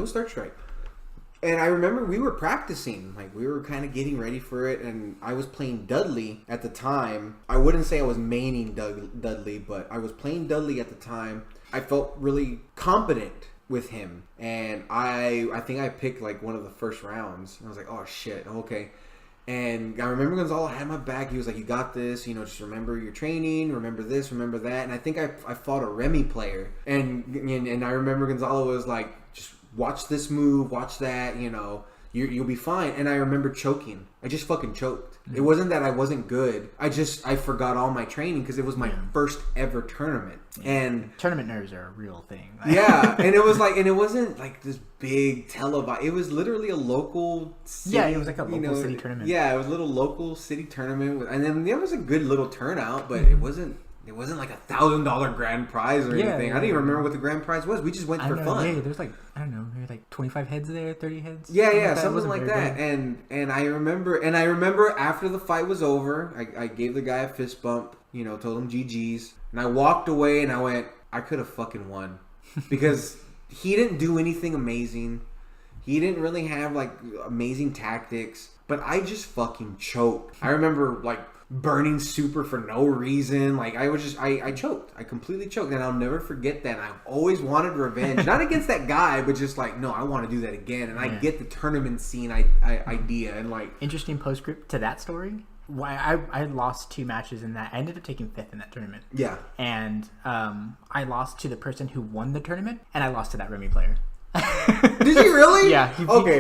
And I remember we were practicing, like we were kind of getting ready for it, and I was playing Dudley at the time. I wouldn't say I was maining Dudley, but I was playing Dudley at the time. I felt really competent with him, and I think I picked like one of the first rounds. And I was like, oh shit, okay. And I remember Gonzalo had my back. He was like, you got this, you know, just remember your training, remember this, remember that. And I think I fought a Remy player, and I remember Gonzalo was like, just watch this move, watch that, you know, You'll be fine. And I remember choking. I just fucking choked. It wasn't that I wasn't good. I forgot all my training because it was my first ever tournament. And tournament nerves are a real thing. yeah, and it wasn't like this big televised. It was literally a local city. Yeah, it was like a local city tournament. Yeah, it was a little local city tournament, and then there was a good little turnout, but it wasn't like $1,000 grand prize or anything. I didn't even remember what the grand prize was. We just went for fun. Yeah, there's like, I don't know, maybe like 25 heads there, 30 heads. Yeah, something like that. And I remember after the fight was over, I gave the guy a fist bump, told him GG's, and I walked away and I went, I could have fucking won. Because he didn't do anything amazing. He didn't really have like amazing tactics, but I just fucking choked. I remember like burning super for no reason. Like I choked. I completely choked, and I'll never forget that. And I've always wanted revenge, not against that guy, but just like, no, I want to do that again. And I get the tournament scene idea, and like interesting postscript to that story. Why I lost 2 matches in that. I ended up taking 5th in that tournament. Yeah, and I lost to the person who won the tournament, and I lost to that Remy player. Did you really? Yeah.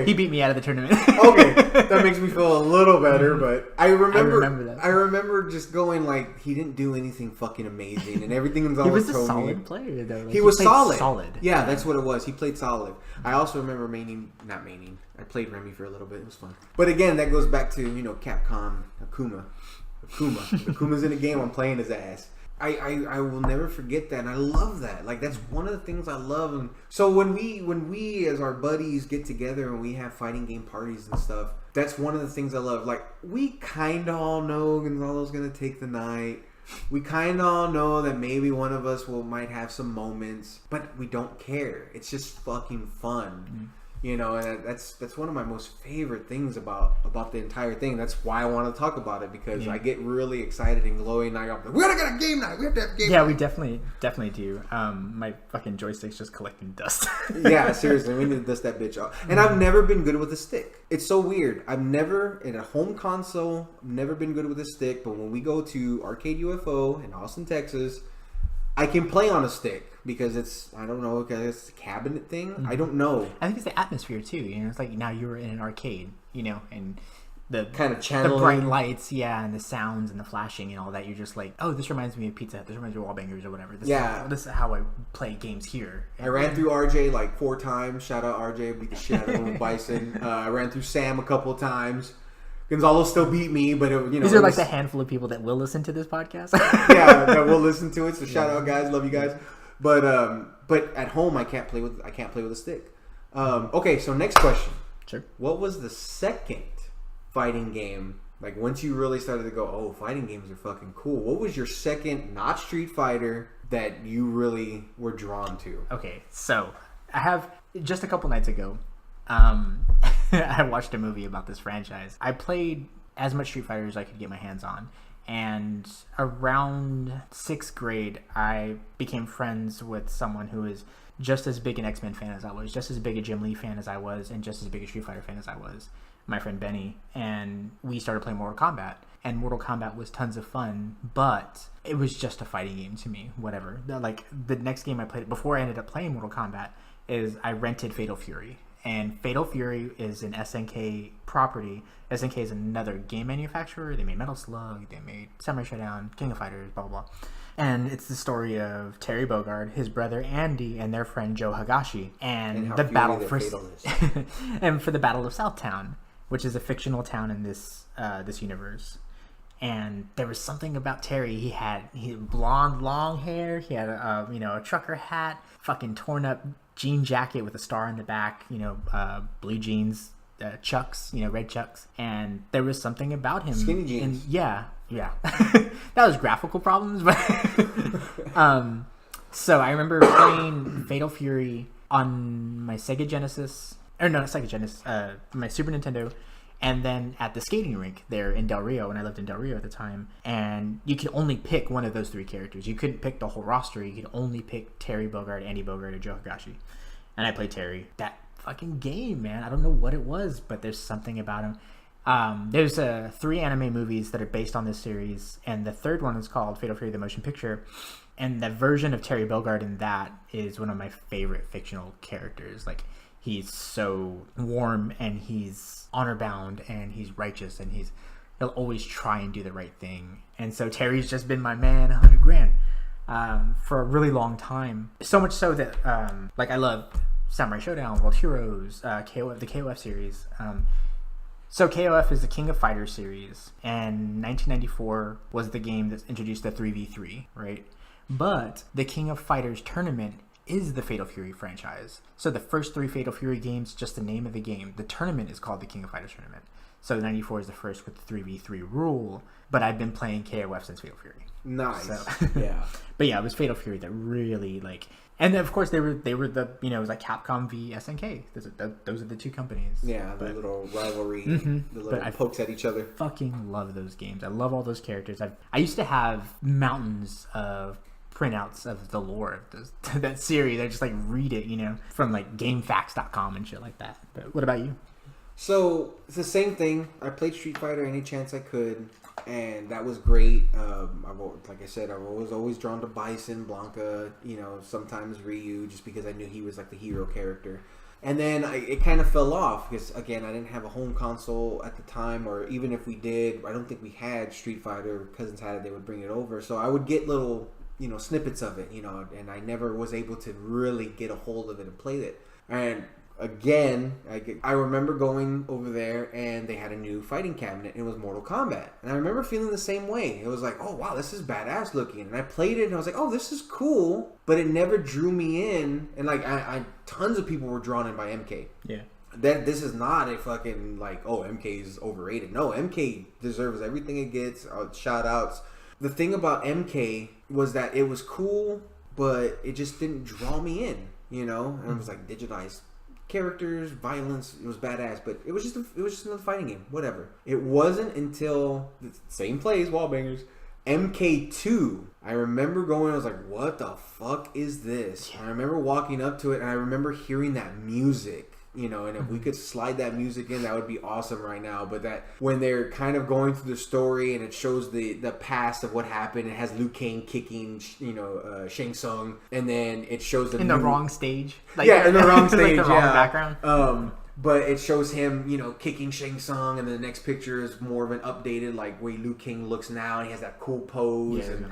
He beat me out of the tournament. Okay, that makes me feel a little better. But I remember that. I remember just going like, he didn't do anything fucking amazing, and everything was always. He was a solid player though. Like, he was solid. Solid. Yeah, that's what it was. He played solid. I also remember not maining. I played Remy for a little bit. It was fun. But again, that goes back to Capcom Akuma. Akuma's in the game. I'm playing his ass. I will never forget that, and I love that. Like, that's one of the things I love. And so when we as our buddies get together and we have fighting game parties and stuff, that's one of the things I love. Like, we kind of all know Gonzalo's gonna take the night. We kind of all know that maybe one of us might have some moments, but we don't care. It's just fucking fun. And that's one of my most favorite things about the entire thing. That's why I want to talk about it, because I get really excited and glowing. And I go, we gotta get a game night. We have to have a game night. Yeah, we definitely do. My fucking joystick's just collecting dust. Yeah, seriously, we need to dust that bitch off. And I've never been good with a stick. It's so weird. I've never, in a home console, never been good with a stick. But when we go to Arcade UFO in Austin, Texas, I can play on a stick. Because it's a cabinet thing. I don't know. I think it's the atmosphere too. It's like now you're in an arcade, and the kind of channeling, the bright lights, and the sounds and the flashing and all that. You're just like, oh, this reminds me of Pizza Hut. This reminds me of Wallbangers or whatever. This is how I play games here. I ran through RJ like 4 times. Shout out RJ, beat the shit out of him with Bison. I ran through Sam a couple of times. Gonzalo still beat me, but these are like the handful of people that will listen to this podcast. That will listen to it. So shout out, guys. Love you guys. But at home I can't play with a stick. Okay, so next question. Sure. What was the second fighting game? Like, once you really started to go, oh, fighting games are fucking cool. What was your second, not Street Fighter, that you really were drawn to? Okay, so I have just a couple nights ago. I watched a movie about this franchise. I played as much Street Fighter as I could get my hands on. And around 6th grade, I became friends with someone who is just as big an X-Men fan as I was, just as big a Jim Lee fan as I was, and just as big a Street Fighter fan as I was, my friend Benny. And we started playing Mortal Kombat. And Mortal Kombat was tons of fun, but it was just a fighting game to me, whatever. Like, the next game I played, before I ended up playing Mortal Kombat, is I rented Fatal Fury. And Fatal Fury is an SNK property. SNK is another game manufacturer. They made Metal Slug, they made Samurai Showdown, King of Fighters, blah, blah, blah. And it's the story of Terry Bogard, his brother Andy, and their friend Joe Higashi. And the battle for and for the Battle of Southtown, which is a fictional town in this universe. And there was something about Terry. He had blonde, long hair. He had a trucker hat, fucking torn up jean jacket with a star in the back. Blue jeans, Chucks, red Chucks. And there was something about him. Skinny jeans. And yeah. That was graphical problems, but so I remember playing Fatal Fury on my Sega Genesis, or no, not Sega Genesis, my Super Nintendo. And then at the skating rink there in Del Rio, and I lived in Del Rio at the time, and you could only pick one of those 3 characters. You couldn't pick the whole roster. You could only pick Terry Bogard, Andy Bogard, or Joe Higashi. And I played Terry. That fucking game, man. I don't know what it was, but there's something about him. There's 3 anime movies that are based on this series, and the third one is called Fatal Fury: The Motion Picture. And the version of Terry Bogard in that is one of my favorite fictional characters. Like, he's so warm and he's honor bound and he's righteous and he'll always try and do the right thing. And so Terry's just been my man, 100 grand, for a really long time. So much so that I love Samurai Showdown, World Heroes, KOF, the KOF series. So KOF is the King of Fighters series, and 1994 was the game that introduced the 3v3, right? But the King of Fighters tournament is the Fatal Fury franchise. So the first 3 Fatal Fury games, just the name of the game. The tournament is called the King of Fighters tournament. So 94 is the first with the 3v3 rule, but I've been playing KOF since Fatal Fury. Nice. So, yeah. But yeah, it was Fatal Fury that really and of course they were the, it was like Capcom v SNK. Those are the 2 companies. Yeah, the little rivalry, the little pokes at each other. Fucking love those games. I love all those characters. I used to have mountains of printouts of the lore of that series. I just read it, from GameFAQs.com and shit like that. But what about you? So it's the same thing. I played Street Fighter any chance I could, and that was great. Like I said, I was always drawn to Bison, Blanca, sometimes Ryu, just because I knew he was the hero character. And then it kind of fell off because, again, I didn't have a home console at the time, or even if we did, I don't think we had Street Fighter. Cousins had it, they would bring it over. So I would get little, snippets of it, and I never was able to really get a hold of it and play it. And again, I remember going over there and they had a new fighting cabinet and it was Mortal Kombat. And I remember feeling the same way. It was like, oh wow, this is badass looking. And I played it and I was like, oh, this is cool. But it never drew me in. And I tons of people were drawn in by MK. Yeah. That this is not a fucking MK is overrated. No, MK deserves everything it gets. Shout outs. The thing about MK was that it was cool, but it just didn't draw me in, And it was digitized characters, violence. It was badass, but it was just another fighting game. Whatever. It wasn't until the same plays, Wallbangers, MK2. I remember going. I was like, "What the fuck is this?" And I remember walking up to it, and I remember hearing that music. And if we could slide that music in, that would be awesome right now. But that when they're kind of going through the story and it shows the past of what happened, it has Liu Kang kicking, Shang Tsung, and then it shows the wrong stage. In the wrong stage, the wrong background. But it shows him, kicking Shang Tsung, and the next picture is more of an updated, way Liu Kang looks now, and he has that cool pose. Yeah,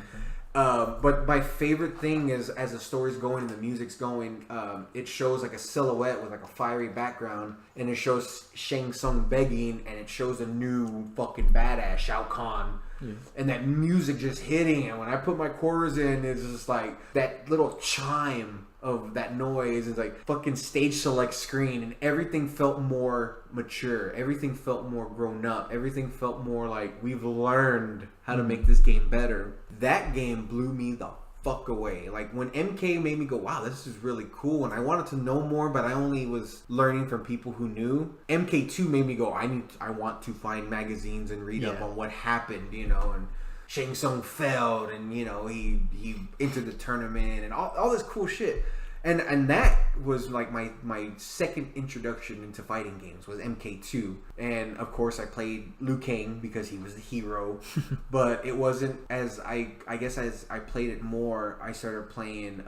but my favorite thing is, as the story's going and the music's going, it shows a silhouette with a fiery background, and it shows Shang Tsung begging, and it shows a new fucking badass, Shao Kahn. Yeah. And that music just hitting, and when I put my quarters in, it's just that little chime of that noise is fucking stage select screen, and everything felt more mature, everything felt more grown up, everything felt more we've learned how to make this game better. That game blew me the fuck away. When MK made me go, wow, this is really cool, and I wanted to know more, but I only was learning from people who knew. MK2 made me go, I want to find magazines and read up on what happened, and Shang Tsung failed, and he entered the tournament, and all this cool shit. And that was my second introduction into fighting games was MK2. And of course I played Liu Kang because he was the hero. But it wasn't as I guess as I played it more, I started playing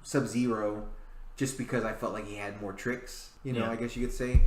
Sub-Zero just because I felt like he had more tricks, I guess you could say.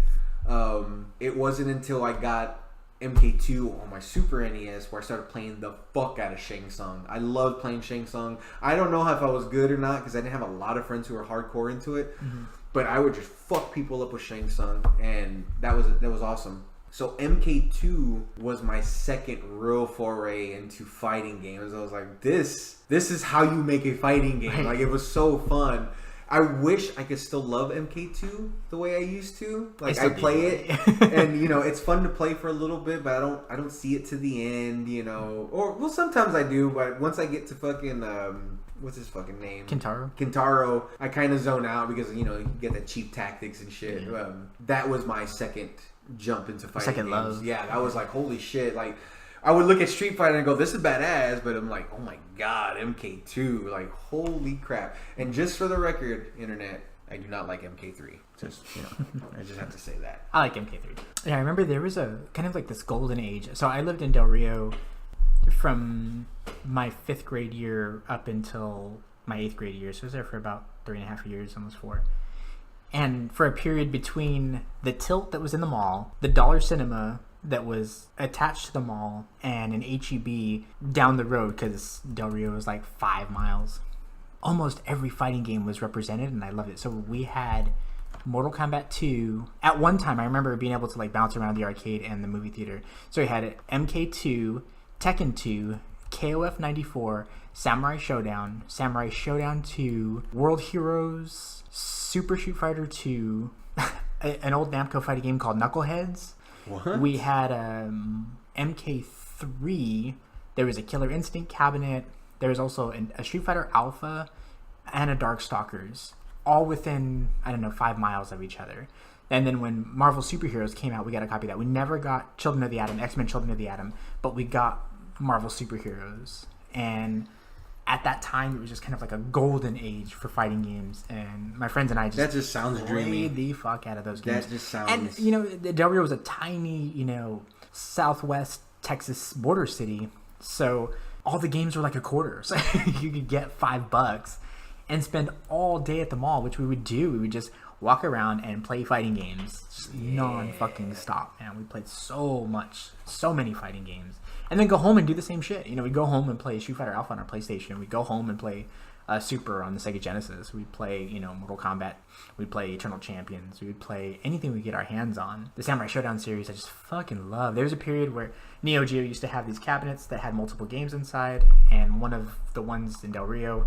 It wasn't until I got MK2 on my Super NES where I started playing the fuck out of Shang Tsung. I loved playing Shang Tsung. I don't know if I was good or not because I didn't have a lot of friends who were hardcore into it. Mm-hmm. But I would just fuck people up with Shang Tsung, and that was awesome. So MK2 was my second real foray into fighting games. I was like, this is how you make a fighting game. It was so fun. I wish I could still love MK2 the way I used to. I play it, and it's fun to play for a little bit, but I don't see it to the end, Or well, sometimes I do, but once I get to fucking what's his fucking name? Kintaro. I kind of zone out because you get the cheap tactics and shit. Yeah. That was my second jump into fighting second games. Love. Yeah, that was holy shit. I would look at Street Fighter and go, this is badass, but I'm like, oh my god, MK2, holy crap. And just for the record, internet, I do not like MK3. Just, I just have to say that. I like MK3. Yeah, I remember there was a kind of this golden age. So I lived in Del Rio from my 5th grade year up until my 8th grade year. So I was there for about 3.5 years, almost 4. And for a period between the Tilt that was in the mall, the Dollar Cinema that was attached to the mall, and an HEB down the road, because Del Rio is like 5 miles, almost every fighting game was represented, and I loved it. So we had Mortal Kombat 2. At one time, I remember being able to like bounce around the arcade and the movie theater. So we had MK2, Tekken 2, KOF 94, Samurai Showdown 2, World Heroes, Super Street Fighter 2, an old Namco fighting game called Knuckleheads. What? We had MK3. There was a Killer Instinct cabinet. There was also a Street Fighter Alpha and a Darkstalkers, all within, 5 miles of each other. And then when Marvel Superheroes came out, we got a copy of that. We never got Children of the Atom, X-Men Children of the Atom, but we got Marvel Superheroes. And at that time, it was just kind of like a golden age for fighting games. And my friends and I just sounds dreamy. played the fuck out of those games. That just sounds... And, Del Rio was a tiny, southwest Texas border city. So all the games were like a quarter. So you could get $5 and spend all day at the mall, which we would do. We would just walk around and play fighting games, just non-fucking stop, man. We played so many fighting games, and then go home and do the same shit. We'd go home and play Street Fighter Alpha on our PlayStation. We'd go home and play Super on the Sega Genesis. We'd play, Mortal Kombat. We'd play Eternal Champions. We would play anything we could get our hands on. The Samurai Showdown series, I just fucking love. There was a period where Neo Geo used to have these cabinets that had multiple games inside, and one of the ones in Del Rio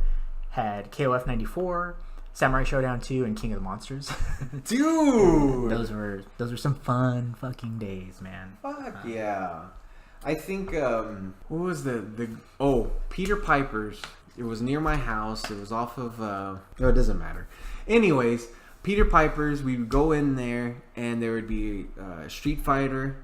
had KOF 94, Samurai Showdown 2, and King of the Monsters. Dude! Those were some fun fucking days, man. Fuck yeah. I think, what was Peter Piper's. It was near my house. It was off of, it doesn't matter. Anyways, Peter Piper's, we would go in there, and there would be Street Fighter,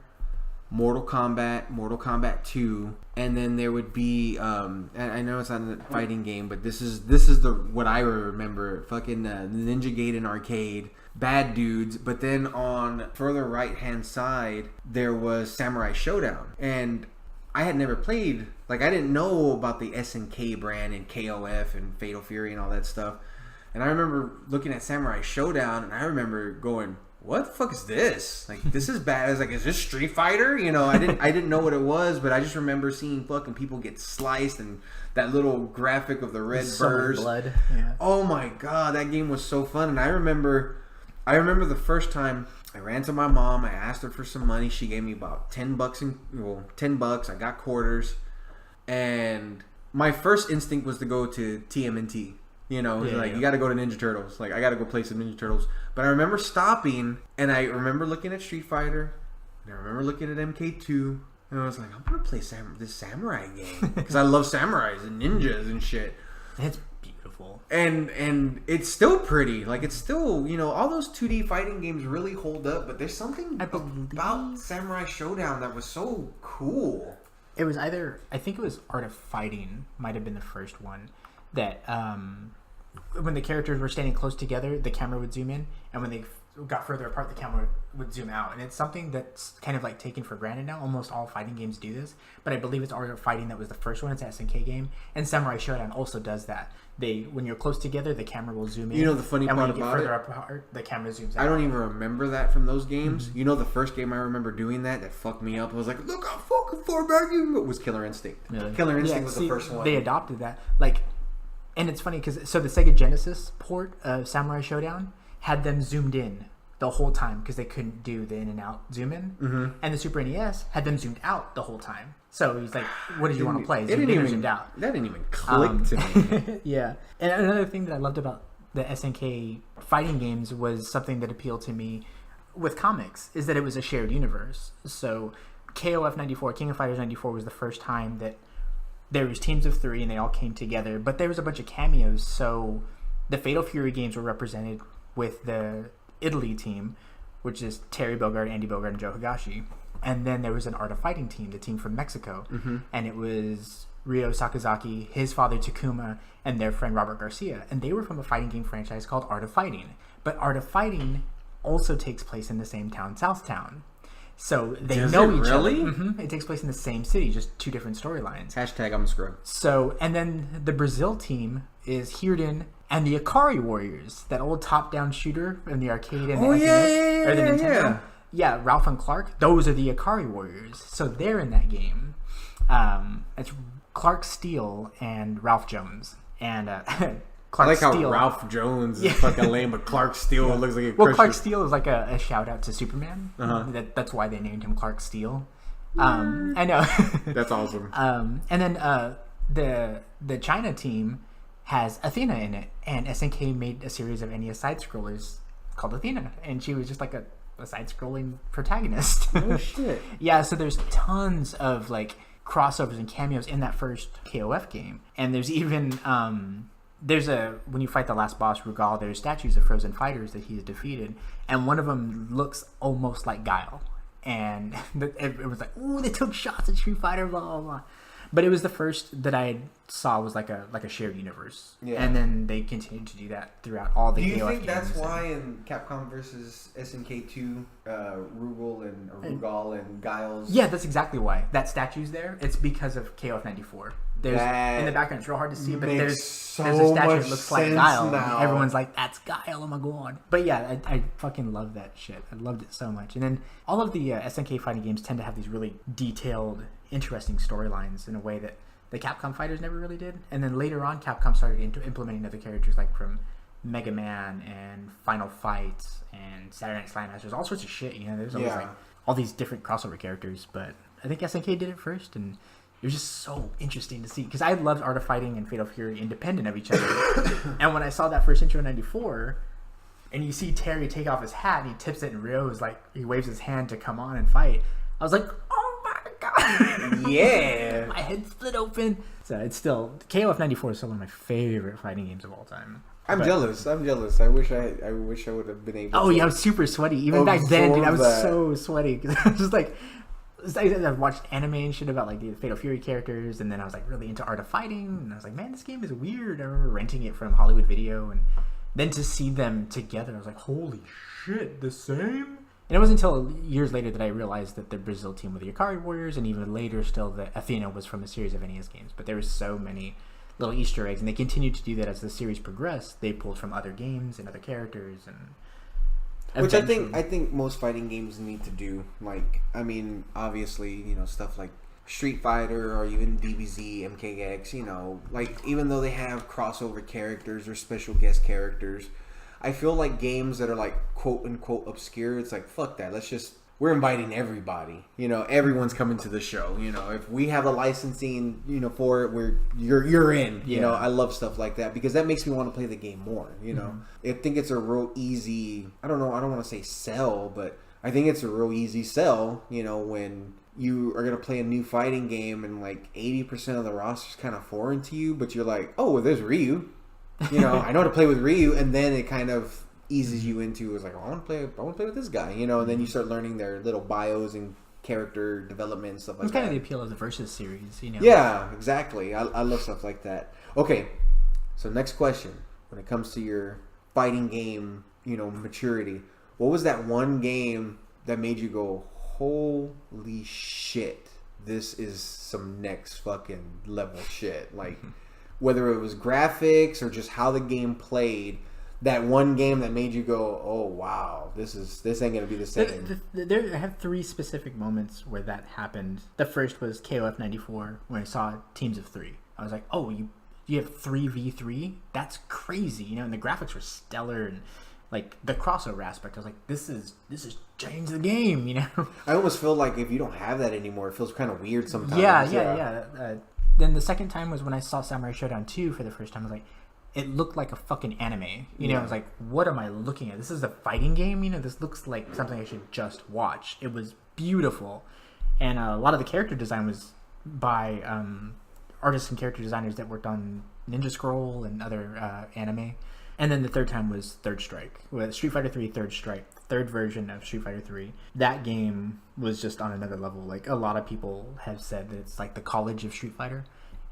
Mortal Kombat 2, and then there would be I know it's not a fighting game, but this is the what I remember, fucking Ninja Gaiden arcade, Bad Dudes. But then on further right hand side there was Samurai Showdown, and I had never played, like I didn't know about the SNK brand and KOF and Fatal Fury and all that stuff. And I remember looking at Samurai Showdown, and I remember going, what the fuck is this? Like, this is bad. I was like, is this Street Fighter? I didn't know what it was, but I just remember seeing fucking people get sliced and that little graphic of the red burst. Blood. Yeah. Oh my god, that game was so fun. And I remember the first time I ran to my mom. I asked her for some money. She gave me about $10. $10. I got quarters, and my first instinct was to go to TMNT. You got to go to Ninja Turtles. Like, I got to go play some Ninja Turtles. But I remember stopping, and I remember looking at Street Fighter, and I remember looking at MK2, and I was like, I'm going to play this samurai game. Because I love samurais and ninjas and shit. It's beautiful. And it's still pretty. Like, it's still, all those 2D fighting games really hold up, but there's something about Samurai Showdown that was so cool. It was I think it was Art of Fighting, might have been the first one, that when the characters were standing close together, the camera would zoom in, and when they got further apart, the camera would zoom out. And it's something that's kind of like taken for granted now. Almost all fighting games do this, but I believe it's Art of Fighting that was the first one. It's an SNK game, and Samurai Showdown also does that. When you're close together, the camera will zoom in. The funny part about it, when you get further apart, the camera zooms out. I don't even remember that from those games. Mm-hmm. The first game I remember doing that fucked me up. I was like, look how fucking far back you go. Was Killer Instinct. Really? Killer Instinct was the first one. They adopted that. And it's funny because the Sega Genesis port of Samurai Showdown had them zoomed in the whole time because they couldn't do the in and out zoom in. Mm-hmm. And the Super NES had them zoomed out the whole time. So he was like, what did you want to play? Zoomed in or zoomed out? That didn't even click to me. Yeah. And another thing that I loved about the SNK fighting games was something that appealed to me with comics, is that it was a shared universe. So KOF 94, King of Fighters 94 was the first time that there was teams of 3 and they all came together, but there was a bunch of cameos. So the Fatal Fury games were represented with the Italy team, which is Terry Bogard, Andy Bogard, and Joe Higashi. And then there was an Art of Fighting team, the team from Mexico. Mm-hmm. And it was Ryo Sakazaki, his father Takuma, and their friend Robert Garcia. And they were from a fighting game franchise called Art of Fighting. But Art of Fighting also takes place in the same town, Southtown. So they know each other. Mm-hmm. It takes place in the same city, just 2 different storylines. # I'm a scrub. So, and then the Brazil team is Hirden And the Ikari Warriors, that old top-down shooter in the arcade and Oh, the yeah, SNES, or the yeah, Nintendo. yeah. Yeah, Ralph and Clark. Those are the Ikari Warriors. So they're in that game. It's Clark Steele and Ralph Jones. And Clark I like how Steele. Ralph Jones is fucking lame, but Clark Steele looks like a Well, Christian. Clark Steele is like a shout out to Superman. That's why they named him Clark Steele. I know. That's awesome. And then the China team has Athena in it, and SNK made a series of NES side scrollers called Athena, and she was just like a side scrolling protagonist. Oh shit. Yeah, so there's tons of like crossovers and cameos in that first KOF game, and there's even when you fight the last boss Rugal, there's statues of frozen fighters that he's defeated, and one of them looks almost like Guile, and it was like, ooh, they took shots at Street Fighter, blah blah blah. But it was the first that I saw was like a shared universe, and then they continued to do that throughout all the. Do you KOF think that's games. why in Capcom versus SNK2, Rugal and Giles? Yeah, that's exactly why that statue's there. It's because of KOF 94. There's in the background. It's real hard to see, but there's a statue that looks like Guile. Now. Everyone's like, "That's Guile! Oh my god!" But yeah, I fucking love that shit. I loved it so much. And then all of the SNK fighting games tend to have these really detailed, interesting storylines in a way that the Capcom fighters never really did. And then later on, Capcom started implementing other characters like from Mega Man and Final Fight and Saturday Night Slime Masters, all sorts of shit. You know, there's always like all these different crossover characters. But I think SNK did it first, and it was just so interesting to see because I loved Art of Fighting and Fatal Fury independent of each other. And when I saw that first intro in '94, and you see Terry take off his hat and he tips it, and Ryo's like he waves his hand to come on and fight. I was like, oh my god, yeah, my head split open. So it's still KOF 94 is still one of my favorite fighting games of all time. I'm jealous. I wish I would have been able. Oh to yeah, I was super sweaty. Even back then, dude, I was that. so sweaty because I was just like. I watched anime and shit about like the Fatal Fury characters, and then I was like really into Art of Fighting, and I was like, man, this game is weird. I remember renting it from Hollywood Video, and then to see them together, I was like, holy shit, the same. And it wasn't until years later that I realized that the Brazil team were the Ikari Warriors, and even later still that Athena was from a series of NES games. But there were so many little Easter eggs, and they continued to do that as the series progressed. They pulled from other games and other characters, and which I think most fighting games need to do. Like, I mean, obviously, you know, stuff like Street Fighter or even DBZ, MKX, you know, like even though they have crossover characters or special guest characters, I feel like games that are like quote unquote obscure, it's like fuck that. We're inviting everybody. You know, everyone's coming to the show. You know, if we have the licensing, you know, for it, you're in. You know, I love stuff like that because that makes me want to play the game more. You know, I think it's a real easy. I don't know. I don't want to say sell, but I think it's a real easy sell. You know, when you are gonna play a new fighting game and like 80% of the roster's kind of foreign to you, but you're like, oh, well, there's Ryu. You know, I know how to play with Ryu, and then it kind of eases you into is like, oh, I want to play with this guy, you know, and then you start learning their little bios and character development and stuff like that. It's kind of the appeal of the Versus series, you know. Yeah, exactly. I love stuff like that. Okay, so next question. When it comes to your fighting game, you know, maturity, what was that one game that made you go, holy shit, this is some next fucking level shit? Like, whether it was graphics or just how the game played, that one game that made you go, oh wow, this ain't gonna be the same. I have three specific moments where that happened. The first was KOF 94 when I saw teams of three. I was like, oh, you have 3v3? That's crazy, you know. And the graphics were stellar, and like the crossover aspect, I was like, this is changed the game, you know. I almost feel like if you don't have that anymore, it feels kind of weird sometimes. Yeah. Then the second time was when I saw Samurai Showdown 2 for the first time. I was like, it looked like a fucking anime. You know, I was like, what am I looking at? This is a fighting game? You know, this looks like something I should just watch. It was beautiful. And a lot of the character design was by artists and character designers that worked on Ninja Scroll and other anime. And then the third time was Third Strike. With Street Fighter 3 Third Strike, third version of Street Fighter 3. That game was just on another level. Like, a lot of people have said that it's like the college of Street Fighter.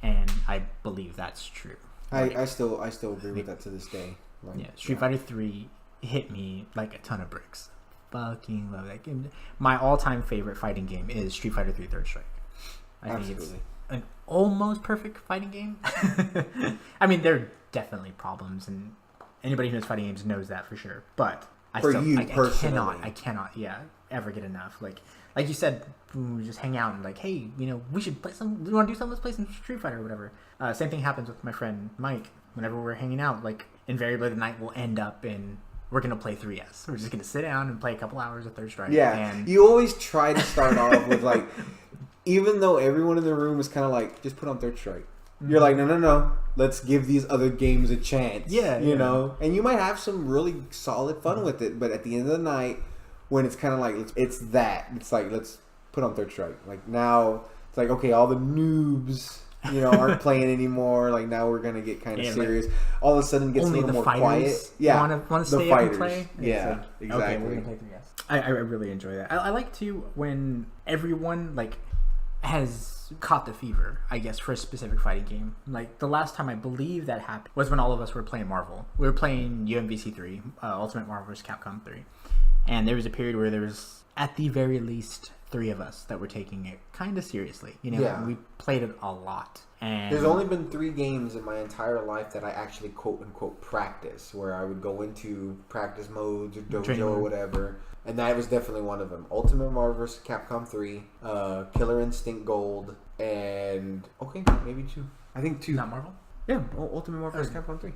And I believe that's true. I still agree with that to this day. Like, Street Fighter 3 hit me like a ton of bricks. Fucking love that game. My all-time favorite fighting game is Street Fighter 3 Third Strike. I think it's an almost perfect fighting game. I mean, there are definitely problems, and anybody who knows fighting games knows that for sure. But I personally, I cannot, ever get enough. Like you said, we just hang out and like, hey, we should play some. Do you want to do something? Let's play some Street Fighter or whatever. Same thing happens with my friend Mike. Whenever we're hanging out, like invariably the night will end up in we're gonna play 3S. We're just gonna sit down and play a couple hours of Third Strike. Yeah, and you always try to start off with like, even though everyone in the room is kind of like, just put on Third Strike. You're like, no, let's give these other games a chance. Yeah, you know, and you might have some really solid fun with it, but at the end of the night, when it's kind of like it's like let's put on Third Strike. Like now, it's like okay, all the noobs. Aren't playing anymore. Like now we're gonna get kind of serious. Like, all of a sudden, it gets a little more quiet. Yeah, want to stay up and play. Yeah, exactly. Okay, we're gonna play 3S. I really enjoy that. I like to when everyone like has caught the fever, I guess, for a specific fighting game. Like the last time I believe that happened was when all of us were playing Marvel. We were playing UMVC 3, Ultimate Marvel vs. Capcom 3, and there was a period where there was at the very least 3 of us that were taking it kind of seriously. We played it a lot. And there's only been 3 games in my entire life that I actually quote unquote practice, where I would go into practice modes or dojo or whatever, and that was definitely one of them. Ultimate Marvel vs. Capcom 3, Killer Instinct Gold, and maybe 2. I think 2. Not Marvel? Yeah, Ultimate Marvel vs. Capcom 3.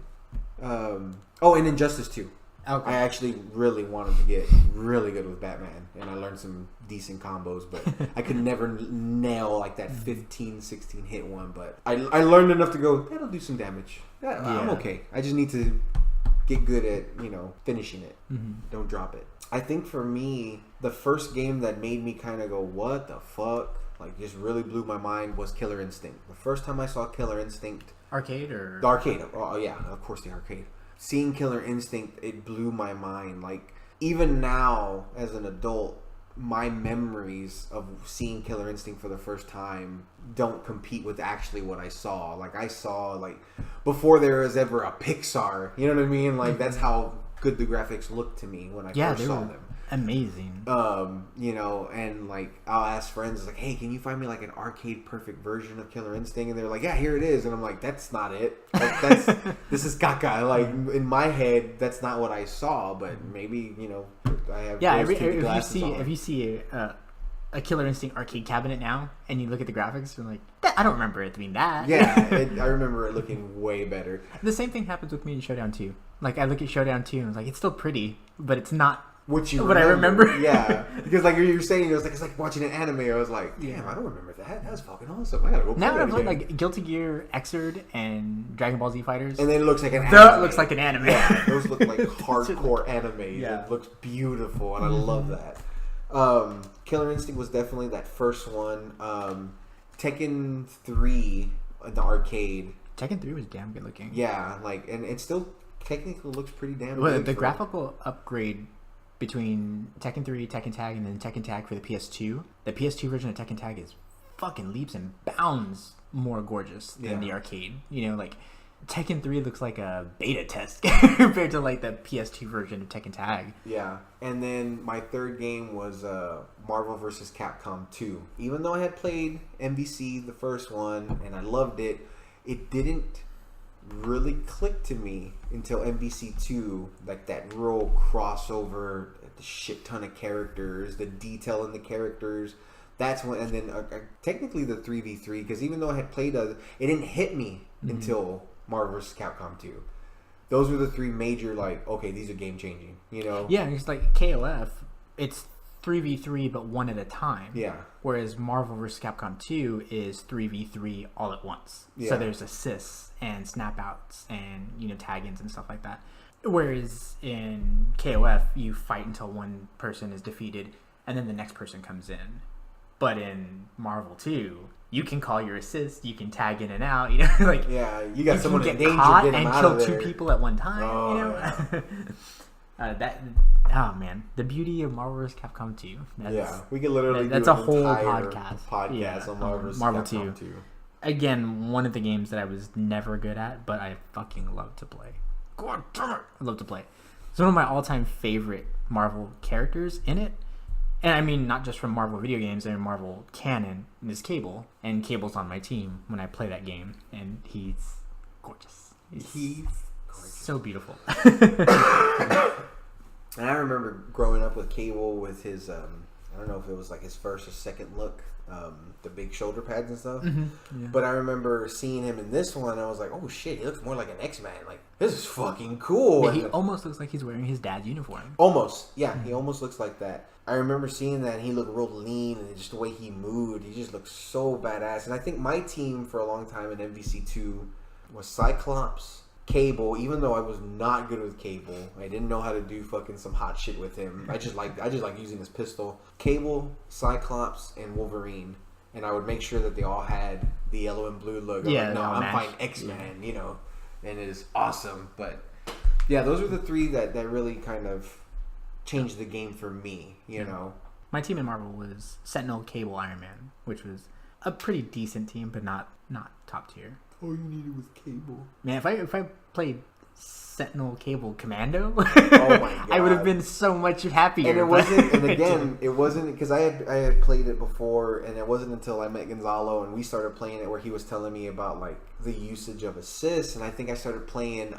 And Injustice 2. Okay. I actually really wanted to get really good with Batman, and I learned some decent combos, but I could never nail like that 15, 16 hit one, but I learned enough to go, that'll do some damage. I'm okay. I just need to get good at, finishing it. Mm-hmm. Don't drop it. I think for me, the first game that made me kind of go, what the fuck? Like just really blew my mind was Killer Instinct. The first time I saw Killer Instinct. Arcade or? The arcade. Oh yeah, of course the arcade. Seeing Killer Instinct, it blew my mind. Like, even now, as an adult, my memories of seeing Killer Instinct for the first time don't compete with actually what I saw. Like, I saw, before there was ever a Pixar, you know what I mean? Like, that's how good the graphics looked to me when I first saw them. Amazing. And I'll ask friends like, hey, can you find me like an arcade perfect version of Killer Instinct? And they're like, yeah, here it is. And I'm like, that's not it. Like, this is caca. Like in my head, that's not what I saw. But maybe I have. Yeah, if you see a Killer Instinct arcade cabinet now, and you look at the graphics, you're like, I don't remember it being that. Yeah, I remember it looking way better. The same thing happens with me in Showdown 2. Like I look at Showdown 2 and it's like, it's still pretty, but it's not. What I remember. Yeah, because like you were saying, it was like it's like watching an anime. I was like, damn, I don't remember that. That's fucking awesome. I gotta go play now that I'm playing again. like Guilty Gear Xrd and Dragon Ball Z Fighters, and then it looks like an anime. That looks like an anime. Yeah, those look like hardcore anime. Yeah, it looks beautiful, and I love that. Killer Instinct was definitely that first one. Tekken 3 in the arcade. Tekken 3 was damn good looking. Yeah, and it still technically looks pretty damn good. The graphical upgrade between Tekken 3, Tekken Tag, and then Tekken Tag for the PS2. The PS2 version of Tekken Tag is fucking leaps and bounds more gorgeous than the arcade. Tekken 3 looks like a beta test compared to like the PS2 version of Tekken Tag. Yeah, and then my third game was Marvel vs. Capcom 2. Even though I had played MVC, the first one, and I loved it, it didn't really clicked to me until MVC 2, like that real crossover, the shit ton of characters, the detail in the characters. That's when, and then technically the 3v3, because even though I had played it didn't hit me until Marvel vs. Capcom 2. Those were the 3 major, okay, these are game changing, Yeah, it's like KOF, it's 3v3 but one at a time. Yeah. Whereas Marvel vs. Capcom 2 is 3v3 all at once. Yeah. So there's assists and snap outs and tag-ins and stuff like that. Whereas in KOF you fight until one person is defeated and then the next person comes in. But in Marvel 2, you can call your assist, you can tag in and out, you got someone in danger, caught get them and out kill of there. 2 people at one time. The beauty of Marvel vs. Capcom 2. We could literally that's do a whole podcast on Marvel vs. Marvel Capcom 2. 2. Again, one of the games that I was never good at, but I fucking love to play. God damn it, I love to play. It's one of my all-time favorite Marvel characters in it And I mean, not just from Marvel video games, and Marvel canon is Cable, and Cable's on my team when I play that game, and he's gorgeous. He's gorgeous. So beautiful. And I remember growing up with Cable with his, I don't know if it was like his first or second look, the big shoulder pads and stuff. Mm-hmm. Yeah. But I remember seeing him in this one, and I was like, oh shit, he looks more like an X-Man. Like, this is fucking cool. Yeah, he almost looks like he's wearing his dad's uniform. Almost. Yeah, he almost looks like that. I remember seeing that, and he looked real lean, and just the way he moved, he just looked so badass. And I think my team for a long time in MVC2 was Cyclops, Cable, even though I was not good with Cable. I didn't know how to do fucking some hot shit with him. I just like using his pistol. Cable, Cyclops, and Wolverine. And I would make sure that they all had the yellow and blue logo. Yeah, like, no, I'm fighting X-Men, you know. And it is awesome. But yeah, those were the three that really kind of changed the game for me, you know. My team in Marvel was Sentinel, Cable, Iron Man, which was a pretty decent team, but not top tier. All you needed was Cable. Man, if I played Sentinel, Cable, Commando, Oh my God. I would have been so much happier. And it wasn't, and again, it wasn't, because I had played it before, and it wasn't until I met Gonzalo and we started playing it where he was telling me about like the usage of assists, and I think I started playing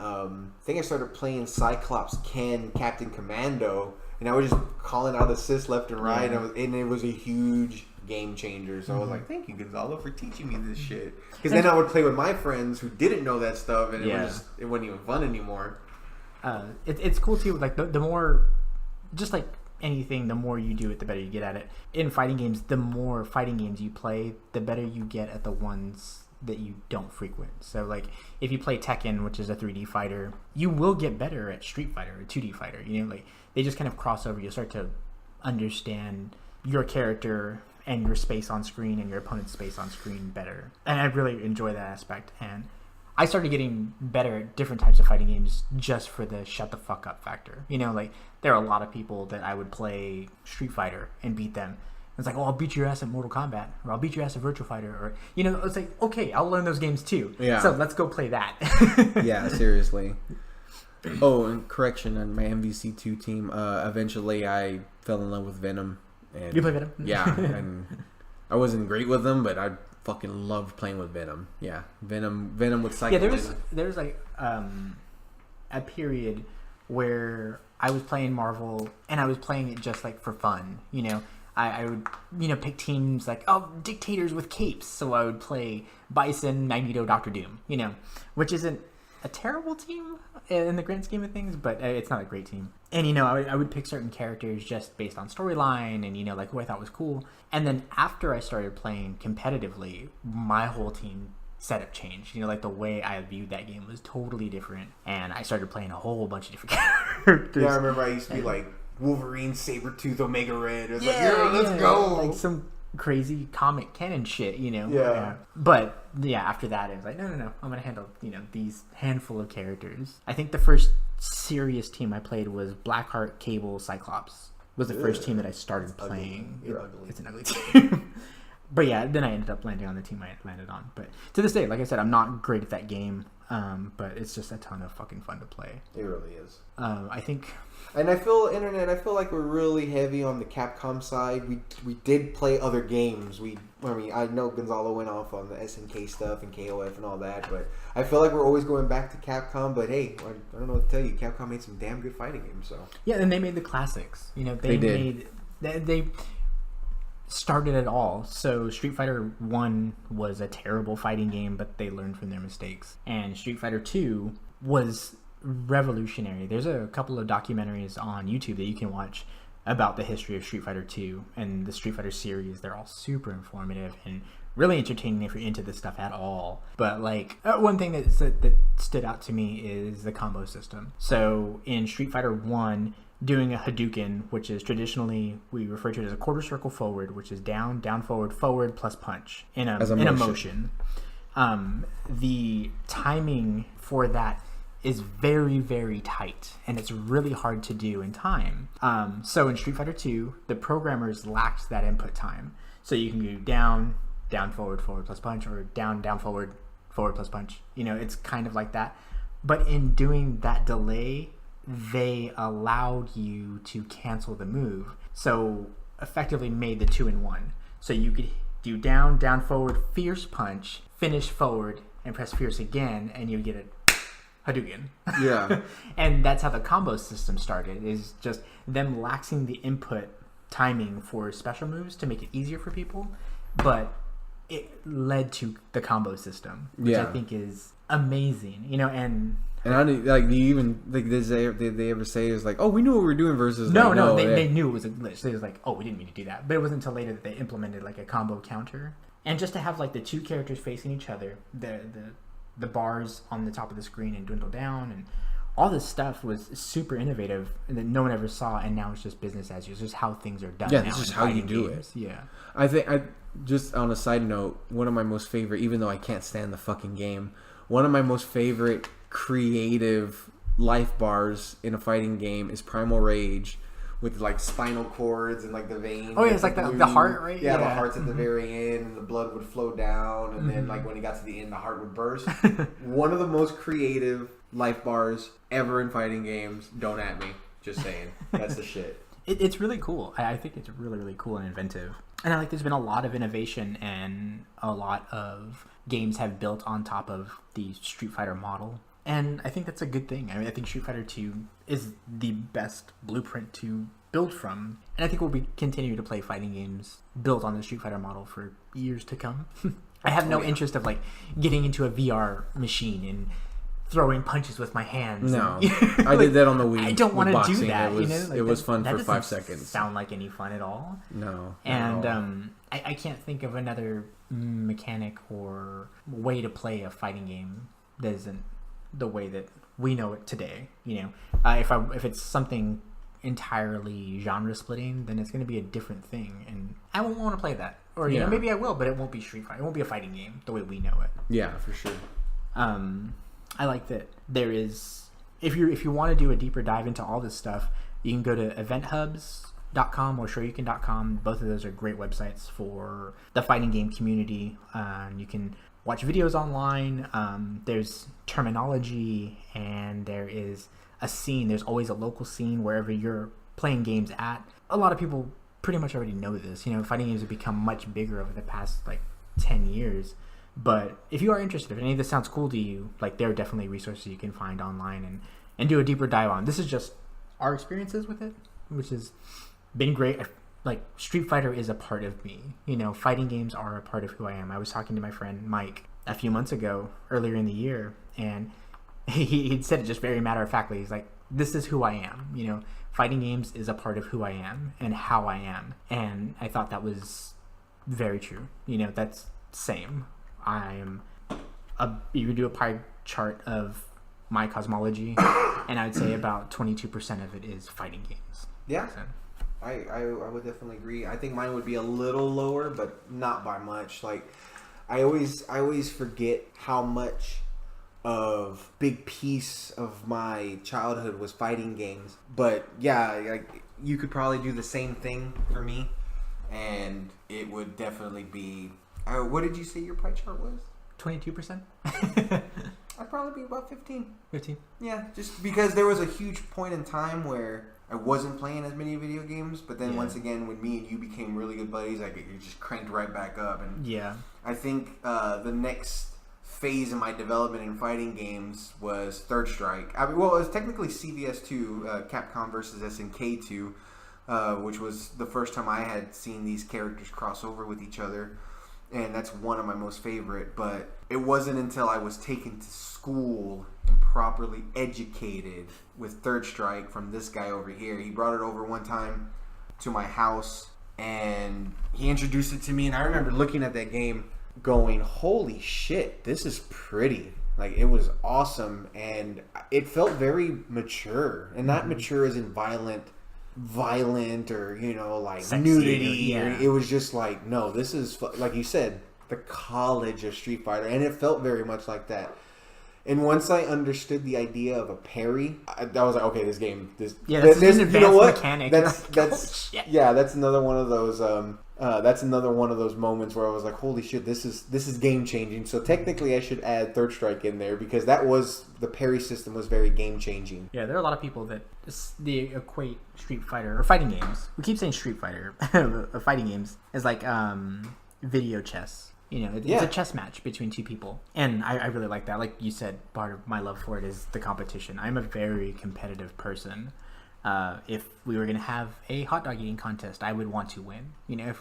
Cyclops, Ken, Captain Commando, and I was just calling out assists left and right, and it was a huge game changer. So I was like, thank you, Gonzalo, for teaching me this shit. Because then I would play with my friends who didn't know that stuff, and it wasn't even fun anymore. It's cool too. Like the more, just like anything, the more you do it, the better you get at it. In fighting games, the more fighting games you play, the better you get at the ones that you don't frequent. So like if you play Tekken, which is a 3D fighter, you will get better at Street Fighter, a 2D fighter. You know, like they just kind of cross over. You start to understand your character and your space on screen and your opponent's space on screen better. And I really enjoy that aspect. And I started getting better at different types of fighting games just for the shut the fuck up factor. You know, like there are a lot of people that I would play Street Fighter and beat them. It's like, oh, I'll beat your ass at Mortal Kombat, or I'll beat your ass at Virtua Fighter, or, you know, it's like, okay, I'll learn those games too. Yeah. So let's go play that. Yeah, seriously. Oh, and correction, on my MVC2 team, eventually I fell in love with Venom. And, You play Venom? Yeah, and I wasn't great with them, but I fucking loved playing with Venom. Yeah, Venom with Cyclops. Yeah, there was like a period where I was playing Marvel, and I was playing it just like for fun, you know. I would, you know, pick teams like, oh, dictators with capes. So I would play Bison, Magneto, Doctor Doom, you know, which isn't a terrible team in the grand scheme of things, but it's not a great team. And, you know, I would pick certain characters just based on storyline and, you know, like who I thought was cool. And then after I started playing competitively, my whole team setup changed. You know, like the way I viewed that game was totally different. And I started playing a whole bunch of different characters. Yeah, I remember I used to be like, Wolverine, Sabretooth, Omega Red. It was like, yeah, let's go. Like some crazy comic canon shit, you know. Yeah. But yeah, after that, it was like, no, I'm gonna handle, you know, these handful of characters. I think the first serious team I played was Blackheart, Cable, Cyclops. Was the first team that I started playing. You're ugly. It's an ugly team. But yeah, then I ended up landing on the team I landed on. But to this day, like I said, I'm not great at that game. But it's just a ton of fucking fun to play. It really is. I think. And I feel like we're really heavy on the Capcom side. We did play other games. I know Gonzalo went off on the SNK stuff and KOF and all that, but I feel like we're always going back to Capcom. But hey, I don't know what to tell you. Capcom made some damn good fighting games. So yeah, and they made the classics. You know, they started it all. So Street Fighter 1 was a terrible fighting game, but they learned from their mistakes. And Street Fighter 2 was revolutionary. There's a couple of documentaries on YouTube that you can watch about the history of Street Fighter 2 and the Street Fighter series. They're all super informative and really entertaining if you're into this stuff at all. But like one thing that stood out to me is the combo system. So in Street Fighter 1, doing a Hadouken, which is traditionally, we refer to it as a quarter circle forward, which is down, forward, plus punch in a motion. The timing for that is very, very tight, and it's really hard to do in time. So in Street Fighter 2, the programmers lacked that input time. So you can do down, forward plus punch, or down, forward plus punch. You know, it's kind of like that. But in doing that delay, they allowed you to cancel the move. So effectively made the 2-in-1. So you could do down, down, forward, fierce punch, finish forward, and press fierce again, and you get a Hadouken. Yeah. And that's how the combo system started, is just them laxing the input timing for special moves to make it easier for people, but it led to the combo system, which I think is amazing, and how do you even like did they ever say it was like, oh, we knew what we were doing versus they knew it was a glitch. They was like, oh, we didn't mean to do that, but it wasn't until later that they implemented like a combo counter. And just to have like the two characters facing each other, the bars on the top of the screen and dwindle down, and all this stuff was super innovative and that no one ever saw, and now it's just business as usual. It's just how things are done. Yeah, now this is in how you fighting do games. it. Yeah. I think just on a side note, one of my most favorite, even though I can't stand the fucking game, one of my most favorite creative life bars in a fighting game is Primal Rage, with like spinal cords and like the veins. Oh yeah, it's like the heart, right? Yeah, the heart's at the very end, and the blood would flow down, and then like when it got to the end, the heart would burst. One of the most creative life bars ever in fighting games. Don't at me. Just saying. That's the shit. It's really cool. I think it's really, really cool and inventive. And I like there's been a lot of innovation, and a lot of games have built on top of the Street Fighter model. And I think that's a good thing. I mean, I think Street Fighter 2 is the best blueprint to build from. And I think we'll be continue to play fighting games built on the Street Fighter model for years to come. I have no interest of like getting into a VR machine and throwing punches with my hands. No. And, I did that on the Wii. I don't want to do that. It was fun for 5 seconds. Sound like any fun at all. No. And I can't think of another mechanic or way to play a fighting game that isn't the way that we know it today. If it's something entirely genre splitting, then it's going to be a different thing, and I won't want to play that. Or maybe I will, but it won't be Street Fighter. It won't be a fighting game the way we know it. Yeah, for sure. I like that there is, if you want to do a deeper dive into all this stuff, you can go to eventhubs.com or shoryuken.com. Both of those are great websites for the fighting game community. You can watch videos online. There's terminology, and there is a scene. There's always a local scene wherever you're playing games at. A lot of people pretty much already know this. Fighting games have become much bigger over the past 10 years. But if you are interested, if any of this sounds cool to you, there are definitely resources you can find online and do a deeper dive on. This is just our experiences with it, which has been great. Street Fighter is a part of me. Fighting games are a part of who I am. I was talking to my friend Mike a few months ago, earlier in the year, and he'd said it just very matter-of-factly. He's like, this is who I am. Fighting games is a part of who I am and how I am. And I thought that was very true. That's same. You could do a pie chart of my cosmology, and I would say about 22% of it is fighting games. Yeah. So. I would definitely agree. I think mine would be a little lower, but not by much. I always forget how much of big piece of my childhood was fighting games. But yeah, you could probably do the same thing for me, and it would definitely be. What did you say your pie chart was? 22%. I'd probably be about 15. 15. Yeah, just because there was a huge point in time where I wasn't playing as many video games, but then once again, when me and you became really good buddies, it just cranked right back up. And yeah, I think the next phase in my development in fighting games was Third Strike. It was technically CVS2, Capcom versus SNK2, which was the first time I had seen these characters cross over with each other. And that's one of my most favorite, but it wasn't until I was taken to school and properly educated with Third Strike from this guy over here. He brought it over one time to my house, and he introduced it to me, and I remember looking at that game going, holy shit, this is pretty. It was awesome, and it felt very mature, and not mature as in violent or sexy, nudity. It was just no, this is like you said, the college of Street Fighter, and it felt very much like that. And once I understood the idea of a parry, I was like, okay, this game, that's an advanced mechanic. That's another one of those That's another one of those moments where I was like, "Holy shit, this is game changing." So technically, I should add Third Strike in there because the parry system was very game changing. Yeah, there are a lot of people that they equate Street Fighter or fighting games. We keep saying Street Fighter, fighting games is like video chess. You know, it's a chess match between two people, and I really like that. Like you said, part of my love for it is the competition. I'm a very competitive person. If we were going to have a hot dog eating contest, I would want to win. You know,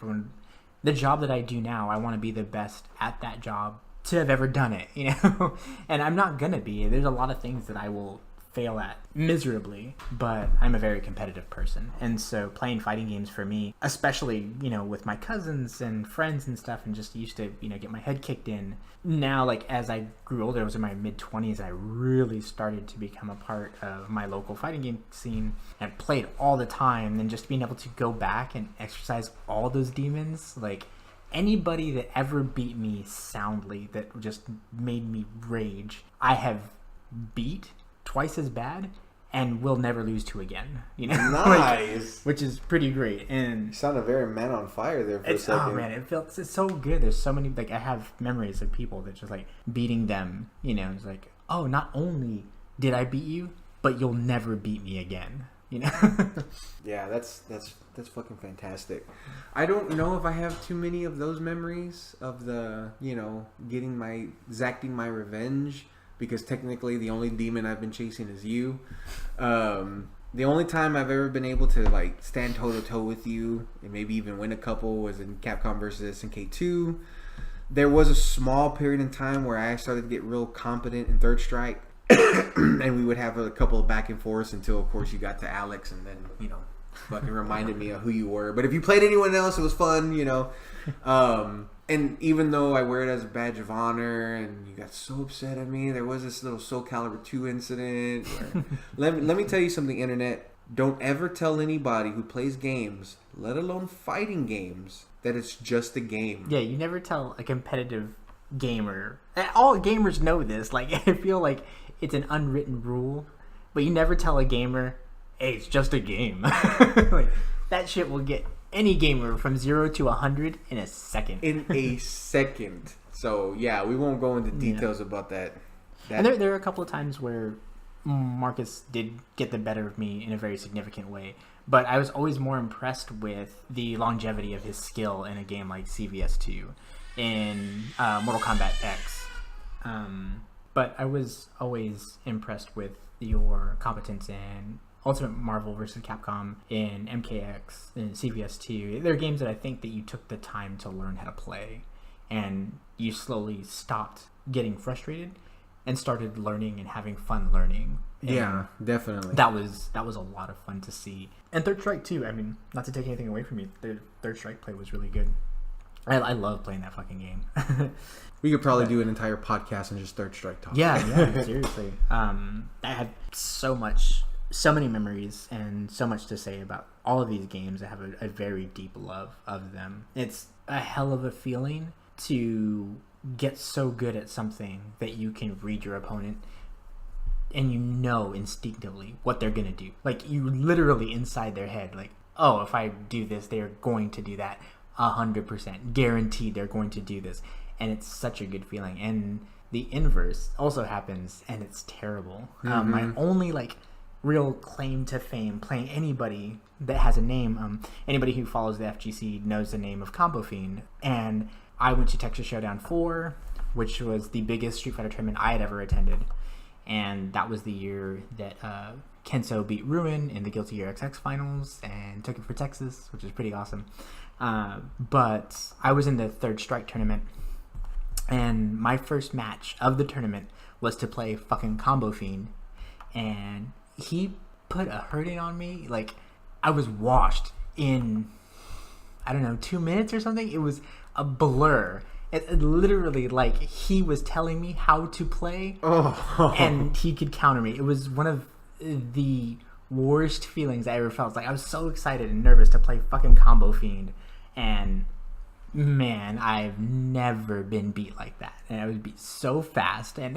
the job that I do now, I want to be the best at that job to have ever done it, you know? And I'm not going to be. There's a lot of things that I will fail at miserably, but I'm a very competitive person. And so playing fighting games for me, especially, you know, with my cousins and friends and stuff, and just used to, you know, get my head kicked in. Now, like, as I grew older, I was in my mid-20s, I really started to become a part of my local fighting game scene and played all the time. And just being able to go back and exercise all those demons, like, anybody that ever beat me soundly, that just made me rage, I have beat twice as bad and will never lose to again, you know. Nice. Which is pretty great. And you sounded very man on fire there for a second. Oh man, it's so good. There's so many, like, I have memories of people that just like beating them, you know. It's like, oh, not only did I beat you, but you'll never beat me again, you know. Yeah, that's fucking fantastic. I don't know if I have too many of those memories of the, you know, exacting my revenge. Because technically the only demon I've been chasing is you. The only time I've ever been able to like stand toe to toe with you and maybe even win a couple was in Capcom vs SNK 2. There was a small period in time where I started to get real competent in Third Strike. And we would have a couple of back and forths until of course you got to Alex and then, you know, fucking reminded me of who you were. But if you played anyone else, it was fun, you know. And even though I wear it as a badge of honor and you got so upset at me, there was this little Soul Calibur 2 incident where, let me tell you something, Internet. Don't ever tell anybody who plays games, let alone fighting games, that it's just a game. Yeah, you never tell a competitive gamer. All gamers know this. Like, I feel like it's an unwritten rule, but you never tell a gamer, hey, it's just a game. Like, that shit will get any gamer from 0 to 100 in a second. In a second. So, yeah, we won't go into details about that. And there are a couple of times where Marcus did get the better of me in a very significant way. But I was always more impressed with the longevity of his skill in a game like CVS2 in Mortal Kombat X. But I was always impressed with your competence in Ultimate Marvel vs. Capcom, in MKX, in CVS2. They're games that I think that you took the time to learn how to play, and you slowly stopped getting frustrated and started learning and having fun learning. And yeah, definitely. That was a lot of fun to see. And Third Strike too. I mean, not to take anything away from you, the Third Strike play was really good. I love playing that fucking game. We could probably do an entire podcast on just Third Strike talk. Yeah, seriously. I have so many memories and so much to say about all of these games. I have a very deep love of them. It's a hell of a feeling to get so good at something that you can read your opponent and you know instinctively what they're gonna do. Like, you literally inside their head, like, oh, if I do this, they're going to do that. 100% guaranteed they're going to do this. And it's such a good feeling. And the inverse also happens, and it's terrible. My only real claim to fame playing anybody that has a name, anybody who follows the FGC knows the name of Combo Fiend. And I went to Texas Showdown 4, which was the biggest Street Fighter tournament I had ever attended. And that was the year that Kenso beat Ruin in the Guilty Gear XX finals and took it for Texas, which is pretty awesome. But I was in the Third Strike tournament, and my first match of the tournament was to play fucking Combo Fiend, and he put a hurting on me. Like, I was washed in, I don't know, 2 minutes or something. It was a blur. It literally, like, he was telling me how to play, and he could counter me. It was one of the worst feelings I ever felt. Like, I was so excited and nervous to play fucking Combo Fiend, and man, I've never been beat like that. And I was beat so fast. And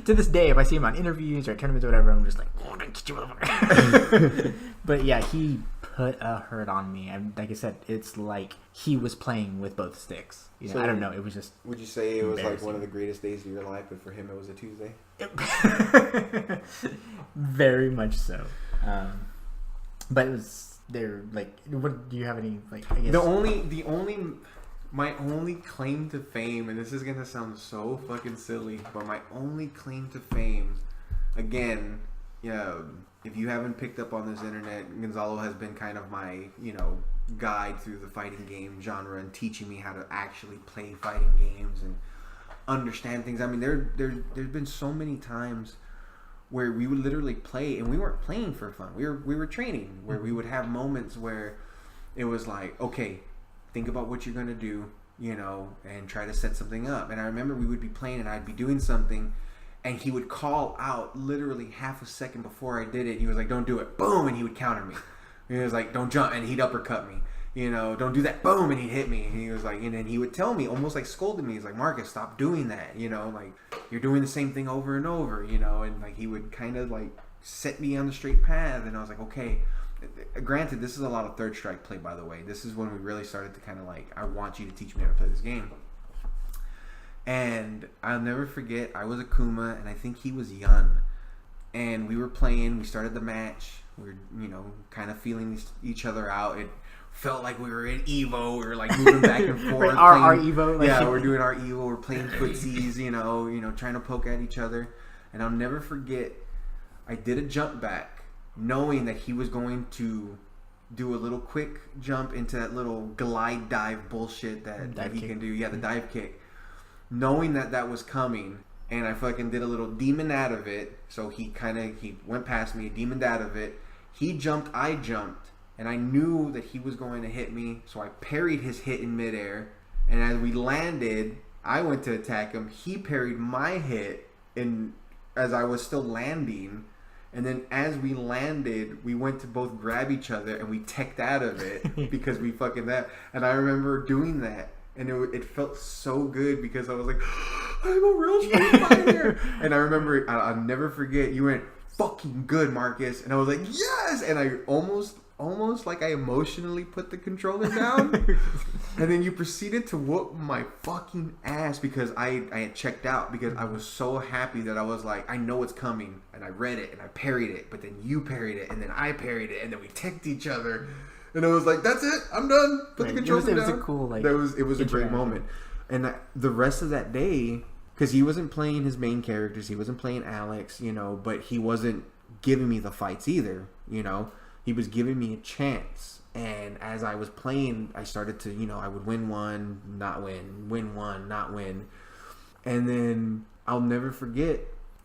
to this day, if I see him on interviews or tournaments or whatever, I'm just like, oh, don't get you, motherfucker. But yeah, he put a hurt on me. And like I said, it's like he was playing with both sticks. You know, So I don't know. It was just. Would you say it was like one of the greatest days of your life, but for him it was a Tuesday? Very much so. But it was there. Like, what do you have any like? I guess my only claim to fame, and this is gonna sound so fucking silly, but my only claim to fame, again, if you haven't picked up on this internet, Gonzalo has been kind of my, guide through the fighting game genre and teaching me how to actually play fighting games and understand things. I mean, there's been so many times where we would literally play, and we weren't playing for fun. We were training, where we would have moments where it was like, okay, think about what you're gonna do, and try to set something up. And I remember we would be playing, and I'd be doing something, and he would call out literally half a second before I did it. He was like, "Don't do it," boom, and he would counter me. He was like, "Don't jump," and he'd uppercut me. Don't do that, boom, and he'd hit me. And he was like, and then he would tell me, almost like scolding me. He's like, "Marcus, stop doing that. Like you're doing the same thing over and over." And like he would kind of like set me on the straight path. And I was like, okay. Granted, this is a lot of third strike play, by the way. This is when we really started to kind of like, I want you to teach me how to play this game. And I'll never forget, I was Akuma, and I think he was Yun. And we were playing, we started the match. We were, kind of feeling each other out. It felt like we were in Evo. We were like moving back and forth. our Evo. Like, yeah, we're doing our Evo. We're playing footsies, trying to poke at each other. And I'll never forget, I did a jump back, knowing that he was going to do a little quick jump into that little glide dive bullshit that he can do. Yeah, the dive kick. Knowing that was coming, and I fucking did a little demon out of it. So he went past me, demoned out of it. He jumped, I jumped, and I knew that he was going to hit me. So I parried his hit in midair, and as we landed, I went to attack him. He parried my hit as I was still landing. And then as we landed, we went to both grab each other and we teched out of it because we fucking that. And I remember doing that, and it felt so good because I was like, I'm a real Street Fighter. And I remember, I'll never forget, you went, fucking good, Marcus. And I was like, yes. And I almost like I emotionally put the controller down. And then you proceeded to whoop my fucking ass because I had checked out, because I was so happy that I was like, I know it's coming, and I read it and I parried it, but then you parried it and then I parried it, and then we teched each other, and I was like, that's it, I'm done. Put the controller down. It was a cool it was a great moment. And the rest of that day, because he wasn't playing his main characters, he wasn't playing Alex, but he wasn't giving me the fights either, He was giving me a chance. And as I was playing, I started to, I would win one, not win, win one, not win. And then I'll never forget,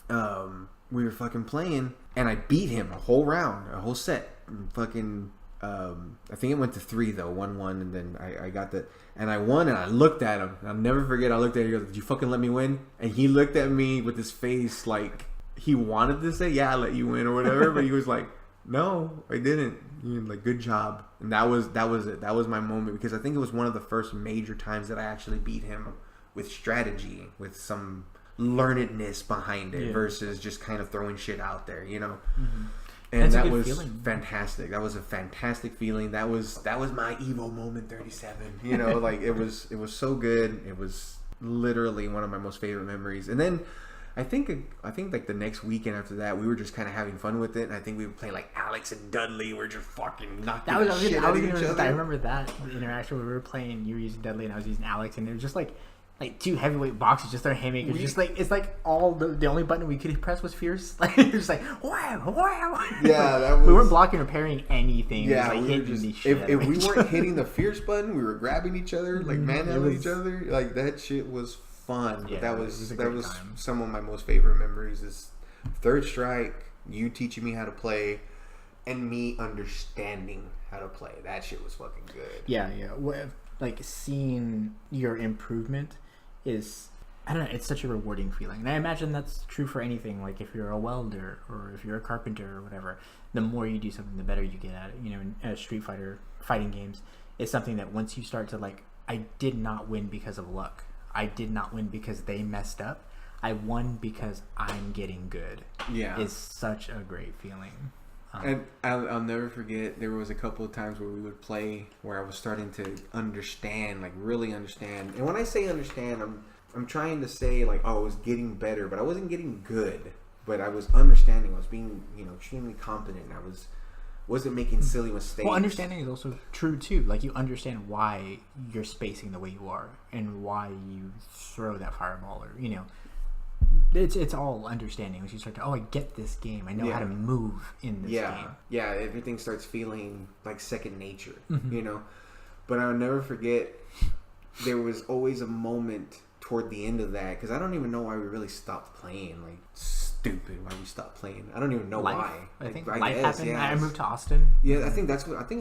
we were fucking playing, and I beat him a whole round, a whole set. And fucking, I think it went to 3 though, 1-1, and then I got the, and I won, and I looked at him. I'll never forget, I looked at him, he goes, "Did you fucking let me win?" And he looked at me with his face like he wanted to say, "Yeah, I let you win," or whatever, but he was like, "No, I didn't." Like, good job. And that was it. That was my moment, because I think it was one of the first major times that I actually beat him with strategy, with some learnedness behind it, versus just kind of throwing shit out there, Mm-hmm. And that was fantastic. That was a fantastic feeling. That was my Evo moment 37. Like it was so good. It was literally one of my most favorite memories. And then I think like the next weekend after that, we were just kind of having fun with it, and I think we would play like Alex and Dudley. We're just fucking knocking shit out of each other. I remember that interaction where we were playing. You were using Dudley, and I was using Alex, and it was just like two heavyweight boxers, just their haymakers. Just like, it's like all the only button we could press was fierce. Like it was like wow, wow. Yeah, that was. We weren't blocking or parrying anything. Yeah, it was like we were just. If we weren't hitting the fierce button, we were grabbing each other, like manhandling each other. Like that shit was fun. Yeah, that was time. Some of my most favorite memories is third strike, you teaching me how to play, and me understanding how to play. That shit was fucking good. Yeah. Like seeing your improvement is, I don't know, it's such a rewarding feeling. And I imagine that's true for anything. Like if you're a welder or if you're a carpenter or whatever, the more you do something, the better you get at it. In Street Fighter fighting games, it's something that once you start to like, I did not win because of luck. I did not win because they messed up. I won because I'm getting good. Yeah. It's such a great feeling. And I'll never forget, there was a couple of times where we would play where I was starting to understand, like really understand. And when I say understand, I'm trying to say like, oh, I was getting better, but I wasn't getting good. But I was understanding. I was being, extremely competent. I wasn't making silly mistakes. Well, understanding is also true too. Like you understand why you're spacing the way you are and why you throw that fireball, or it's all understanding. Once you start to, I get this game. I know how to move in this game. Yeah, everything starts feeling like second nature, But I'll never forget, there was always a moment toward the end of that, because I don't even know why we really stopped playing. Like, stupid, why we stopped playing. I don't even know why. I think I life guess, happened. yeah. I moved to Austin. Yeah, I think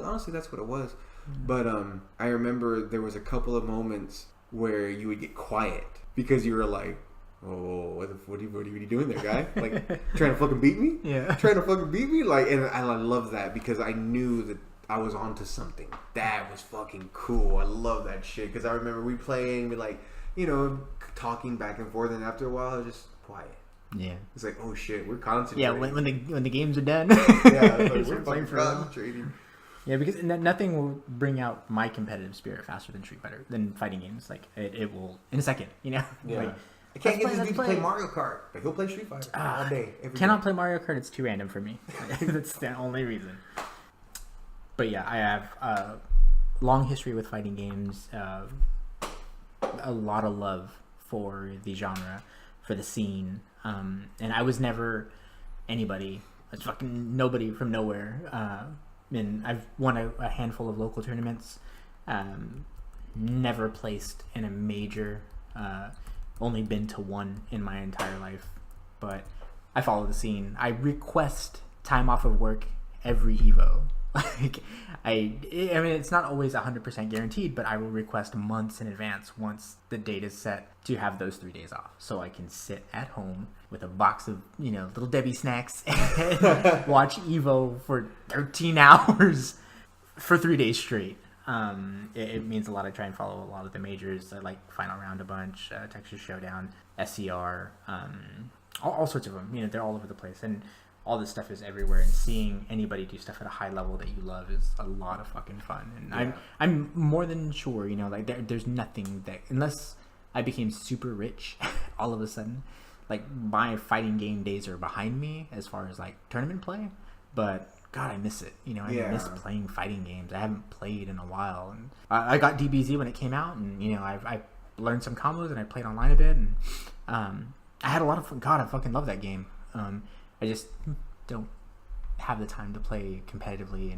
honestly that's what it was. But I remember there was a couple of moments where you would get quiet because you were like, oh, what are you doing there, guy? Like, trying to fucking beat me? Yeah. Trying to fucking beat me? Like, and I love that because I knew that I was onto something. That was fucking cool. I love that shit because I remember we playing, we like, talking back and forth, and after a while, it was just quiet. Yeah. It's like, oh shit, we're concentrating. Yeah, when the games are done. Yeah, it's like, we're playing fucking concentrating. Yeah, because nothing will bring out my competitive spirit faster than fighting games. Like it will in a second, Yeah. Like, I can't get this dude to play Mario Kart, but he'll play Street Fighter all day. Cannot play Mario Kart. It's too random for me. That's the only reason. But yeah, I have a long history with fighting games. A lot of love for the genre, for the scene, and I was never anybody. I was fucking nobody from nowhere. And I've won a handful of local tournaments. Never placed in a major. Only been to one in my entire life. But I follow the scene. I request time off of work every Evo. Like I mean, it's not always 100% guaranteed, but I will request months in advance once the date is set to have those 3 days off, so I can sit at home with a box of Little Debbie snacks and watch Evo for 13 hours for 3 days straight. It means a lot. I try and follow a lot of the majors. I like Final Round a bunch, Texas Showdown, SCR, all sorts of them. They're all over the place, and all this stuff is everywhere, and seeing anybody do stuff at a high level that you love is a lot of fucking fun. And I'm more than sure, like there's nothing that, unless I became super rich all of a sudden, like my fighting game days are behind me as far as like tournament play, but God, I miss it. I miss playing fighting games. I haven't played in a while, and I got DBZ when it came out, and I learned some combos, and I played online a bit, and I had a lot of fun. God, I fucking love that game. I just don't have the time to play competitively,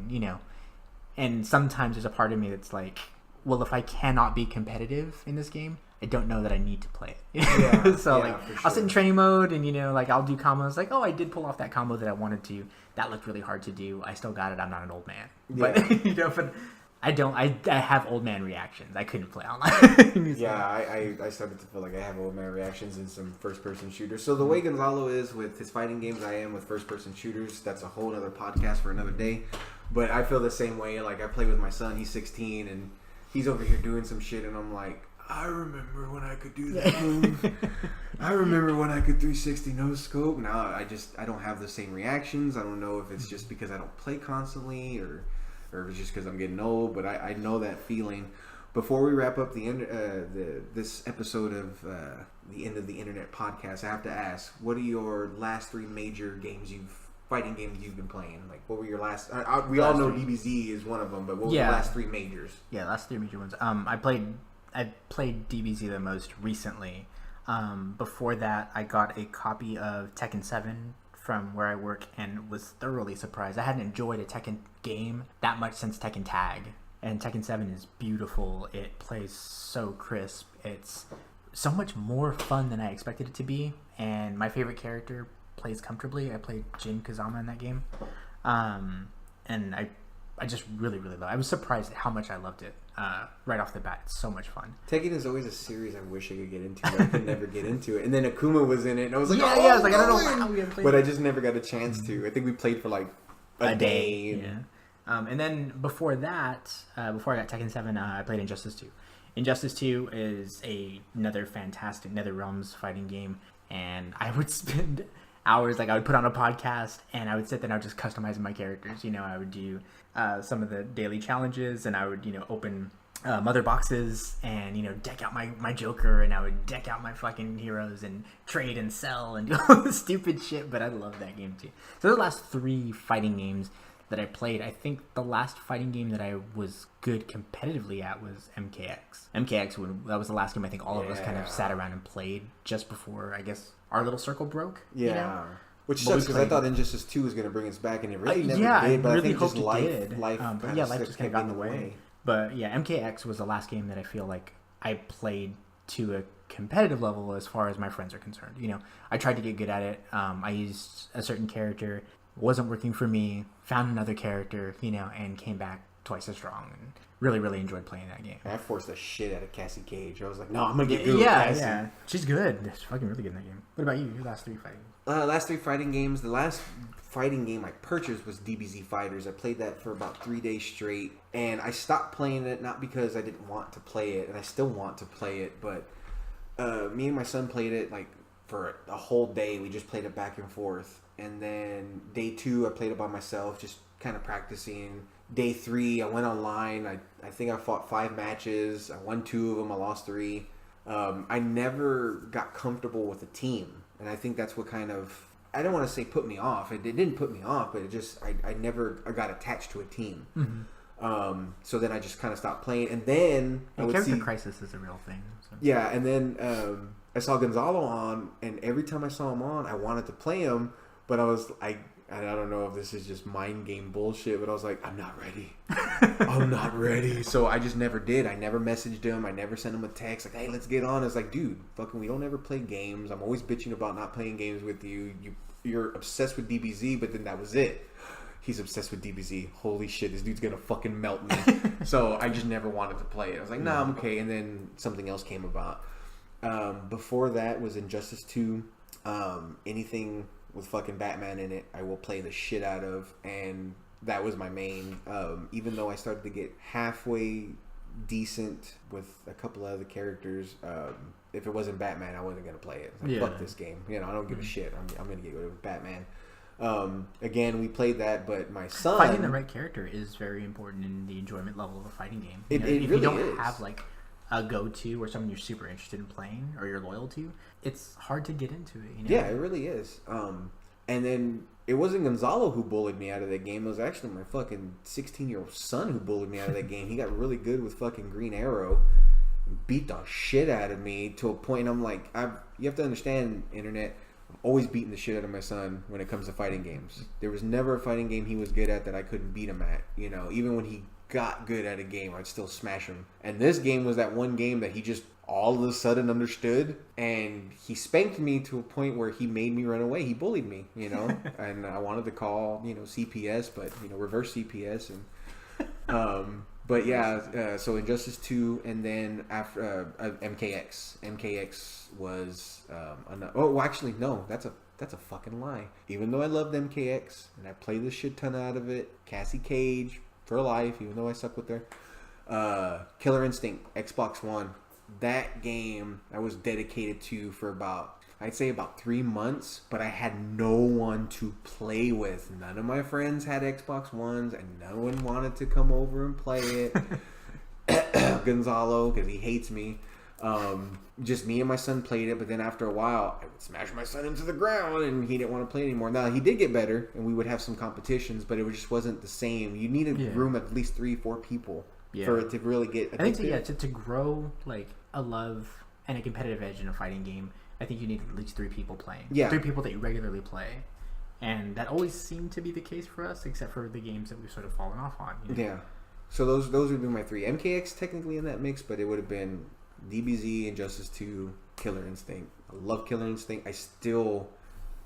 and sometimes there's a part of me that's like, well, if I cannot be competitive in this game, I don't know that I need to play it. So I'll sit in training mode, and like I'll do combos like, oh, I did pull off that combo that I wanted to. That looked really hard to do. I still got it. I'm not an old man, but but I don't. I have old man reactions. I couldn't play online. I started to feel like I have old man reactions in some first person shooters. So the way Gonzalo is with his fighting games, I am with first person shooters. That's a whole other podcast for another day. But I feel the same way. Like I play with my son. He's 16 and he's over here doing some shit, and I'm like, I remember when I could do that move. I remember when I could 360 no scope. Now I don't have the same reactions. I don't know if it's just because I don't play constantly or if it's just because I'm getting old, but I know that feeling. Before we wrap up this episode of the End of the Internet podcast, I have to ask, what are your last 3 major fighting games you've been playing? Like, what were your last? We all know DBZ is one of them, but what were the last 3 majors? Yeah, last 3 major ones. I played DBZ the most recently. Before that, I got a copy of Tekken 7 from where I work and was thoroughly surprised. I hadn't enjoyed a Tekken game that much since Tekken Tag. And Tekken 7 is beautiful. It plays so crisp. It's so much more fun than I expected it to be. And my favorite character plays comfortably. I played Jin Kazama in that game. And I just really, really love it. I was surprised at how much I loved it right off the bat. It's so much fun. Tekken is always a series I wish I could get into, but I could never get into it. And then Akuma was in it, and I was like, I was like, I don't know how we haven't played but I just never got a chance to. I think we played for like a day. Yeah. And then before that, before I got Tekken 7, I played Injustice 2. Injustice 2 is another fantastic NetherRealms fighting game, and I would spend hours. Like I would put on a podcast and I would sit there and I would just customize my characters. You know, I would do some of the daily challenges and I would, you know, open mother boxes and, you know, deck out my Joker, and I would deck out my fucking heroes and trade and sell and do all this stupid shit. But I love that game too. So the last 3 fighting games that I played, I think the last fighting game that I was good competitively at was MKX. That was the last game I think all of us kind of sat around and played just before, I guess, our little circle broke. Yeah. You know? Which sucks because I thought Injustice 2 was going to bring us back, and it really never did. But really I think just hoped it did. life just kind of got in the way. But yeah, MKX was the last game that I feel like I played to a competitive level as far as my friends are concerned. You know, I tried to get good at it. I used a certain character, wasn't working for me, found another character, you know, and came back twice as strong, and really, really enjoyed playing that game. I forced the shit out of Cassie Cage. I was like, no, I'm going to get good with Cassie. Yeah, she's good. She's fucking really good in that game. What about you? Your last 3 fighting? Last 3 fighting games. The last fighting game I purchased was DBZ Fighters. I played that for about 3 days straight, and I stopped playing it not because I didn't want to play it, and I still want to play it, but me and my son played it like for a whole day. We just played it back and forth, and then day 2 I played it by myself, just kind of practicing. Day 3 I went online. I think I fought 5 matches. I won 2 of them. I lost 3. I never got comfortable with a team, and I think that's what kind of, I don't want to say put me off. It didn't put me off, but it just, I got attached to a team. Mm-hmm. So then I just kind of stopped playing, and then character crisis is a real thing. So. Yeah, and then I saw Gonzalo on, and every time I saw him on, I wanted to play him, but I don't know if this is just mind game bullshit, but I was like, I'm not ready. I'm not ready. So I just never did. I never messaged him. I never sent him a text like, hey, let's get on. It's like, dude, fucking, we don't ever play games. I'm always bitching about not playing games with you. You're obsessed with DBZ, but then that was it. He's obsessed with DBZ. Holy shit, this dude's gonna fucking melt me. So I just never wanted to play it. I was like, nah, I'm okay. And then something else came about. Before that was Injustice 2. Anything with fucking Batman in it, I will play the shit out of, and that was my main. Even though I started to get halfway decent with a couple of other characters, if it wasn't Batman, I wasn't gonna play it. Like, fuck this game. You know, I don't give a shit. I'm gonna get rid of Batman. Again, we played that, but my son, finding the right character is very important in the enjoyment level of a fighting game. It if really you don't is. have like a go-to or someone you're super interested in playing or you're loyal to, it's hard to get into it. You know? Yeah, it really is. And then it wasn't Gonzalo who bullied me out of that game. It was actually my fucking 16-year-old son who bullied me out of that game. He got really good with fucking Green Arrow, beat the shit out of me to a point. I'm like, you have to understand, internet. I've always beaten the shit out of my son when it comes to fighting games. There was never a fighting game he was good at that I couldn't beat him at. You know, even when he got good at a game, I'd still smash him. And this game was that one game that he just all of a sudden understood, and he spanked me to a point where he made me run away. He bullied me, you know, and I wanted to call, you know, CPS, but, you know, reverse CPS. And but yeah, so Injustice 2, and then after MKX. MKX was actually no, that's a fucking lie. Even though I loved MKX and I played the shit ton out of it, Cassie Cage for life, even though I suck with her. Killer Instinct, Xbox One. That game I was dedicated to for about 3 months, but I had no one to play with. None of my friends had Xbox Ones, and no one wanted to come over and play it. Gonzalo, because he hates me. Just me and my son played it, but then after a while, I would smash my son into the ground, and he didn't want to play anymore. Now, he did get better, and we would have some competitions, but it just wasn't the same. You needed a room of at least 3-4 people for it to really get addicted. I think to grow like a love and a competitive edge in a fighting game, I think you need at least 3 people playing. Yeah. 3 people that you regularly play. And that always seemed to be the case for us, except for the games that we've sort of fallen off on. You know? Yeah. So those would be my 3. MKX technically in that mix, but it would have been DBZ, Injustice 2, Killer Instinct. I love Killer Instinct. I still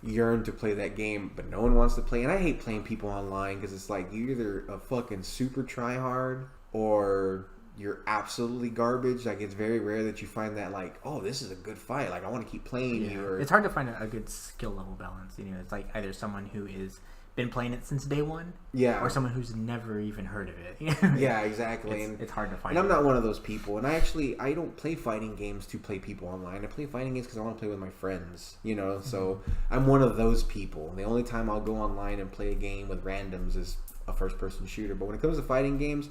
yearn to play that game, but no one wants to play. And I hate playing people online because it's like you're either a fucking super tryhard or you're absolutely garbage. Like, it's very rare that you find that, like, oh, this is a good fight. Like, I want to keep playing you. Or it's hard to find a good skill level balance. You know, it's like either someone who is been playing it since day one. Yeah. Or someone who's never even heard of it. Yeah, exactly. It's hard to find. And I'm not one of those people. And I don't play fighting games to play people online. I play fighting games because I want to play with my friends. You know, so I'm one of those people. The only time I'll go online and play a game with randoms is a first-person shooter. But when it comes to fighting games,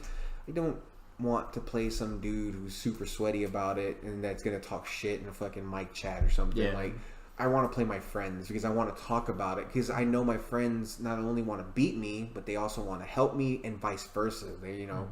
I don't want to play some dude who's super sweaty about it and that's gonna talk shit in a fucking mic chat or something. Yeah. Like, I want to play my friends because I want to talk about it, because I know my friends not only want to beat me, but they also want to help me, and vice versa. They, you know,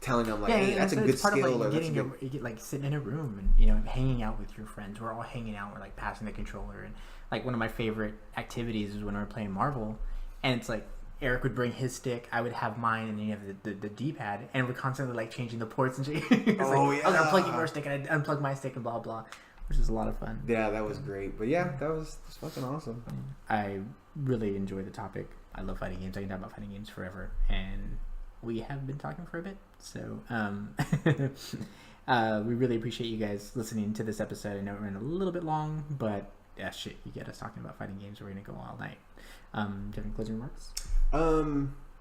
telling them like, hey, that's a good skill, or that's a good... You get like sitting in a room and, you know, hanging out with your friends. We're all hanging out. We're like passing the controller, and like one of my favorite activities is when we're playing Marvel, and it's like Eric would bring his stick, I would have mine, and then you have the D-pad, and we're constantly like changing the ports and shit. It's like, yeah. I'm unplugging your stick and I unplug my stick and blah blah, which is a lot of fun. Yeah, that was great. But yeah, that was fucking awesome. I really enjoy the topic. I love fighting games. I can talk about fighting games forever, and we have been talking for a bit, so we really appreciate you guys listening to this episode. I know it ran a little bit long, but yeah, shit, you get us talking about fighting games, we're gonna go all night. Do you have any closing remarks?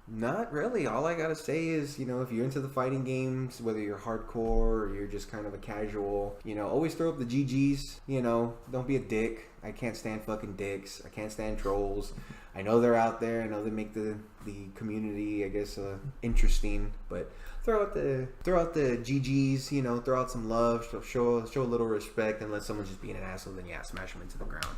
Not really. All I gotta say is, you know, if you're into the fighting games, whether you're hardcore or you're just kind of a casual, you know, always throw up the GGs. You know, don't be a dick. I can't stand fucking dicks. I can't stand trolls. I know they're out there. I know they make the community, I guess, interesting. But throw out the GGs. You know, throw out some love. Show a little respect, and let someone just be an asshole. Then yeah, smash them into the ground.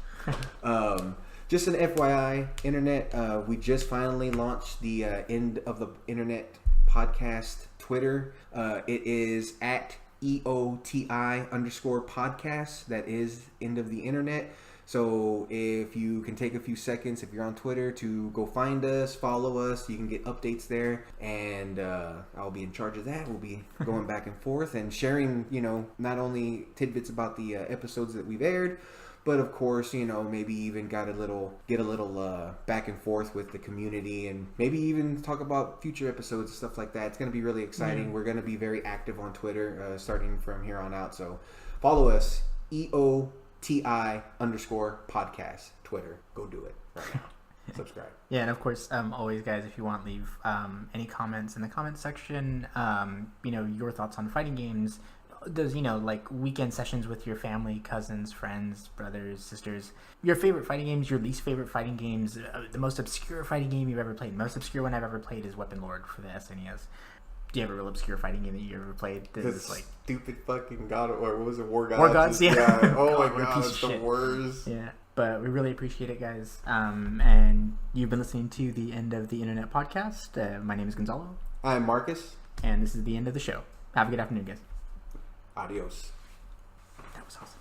Just an FYI, internet, we just finally launched the End of the Internet podcast Twitter. It is at EOTI_podcast. That is End of the Internet. So if you can take a few seconds, if you're on Twitter, to go find us, follow us, you can get updates there. And I'll be in charge of that. We'll be going back and forth and sharing, you know, not only tidbits about the episodes that we've aired, but of course, you know, maybe even get a little back and forth with the community, and maybe even talk about future episodes and stuff like that. It's going to be really exciting. We're going to be very active on Twitter starting from here on out. So follow us, EOTI_podcast, Twitter. Go do it right now. Subscribe. Yeah, and of course, always, guys, if you want, leave any comments in the comment section. You know, your thoughts on fighting games. Those, you know, like weekend sessions with your family, cousins, friends, brothers, sisters. Your favorite fighting games, your least favorite fighting games, the most obscure fighting game you've ever played. The most obscure one I've ever played is Weapon Lord for the SNES. Do you have a real obscure fighting game that you ever played? That is like stupid fucking God, or what was it, War Gods? War Gods, yeah. Oh my God, God, it's the worst. Yeah, but we really appreciate it, guys. And you've been listening to the End of the Internet podcast. My name is Gonzalo. I'm Marcus. And this is the end of the show. Have a good afternoon, guys. Adios. That was awesome.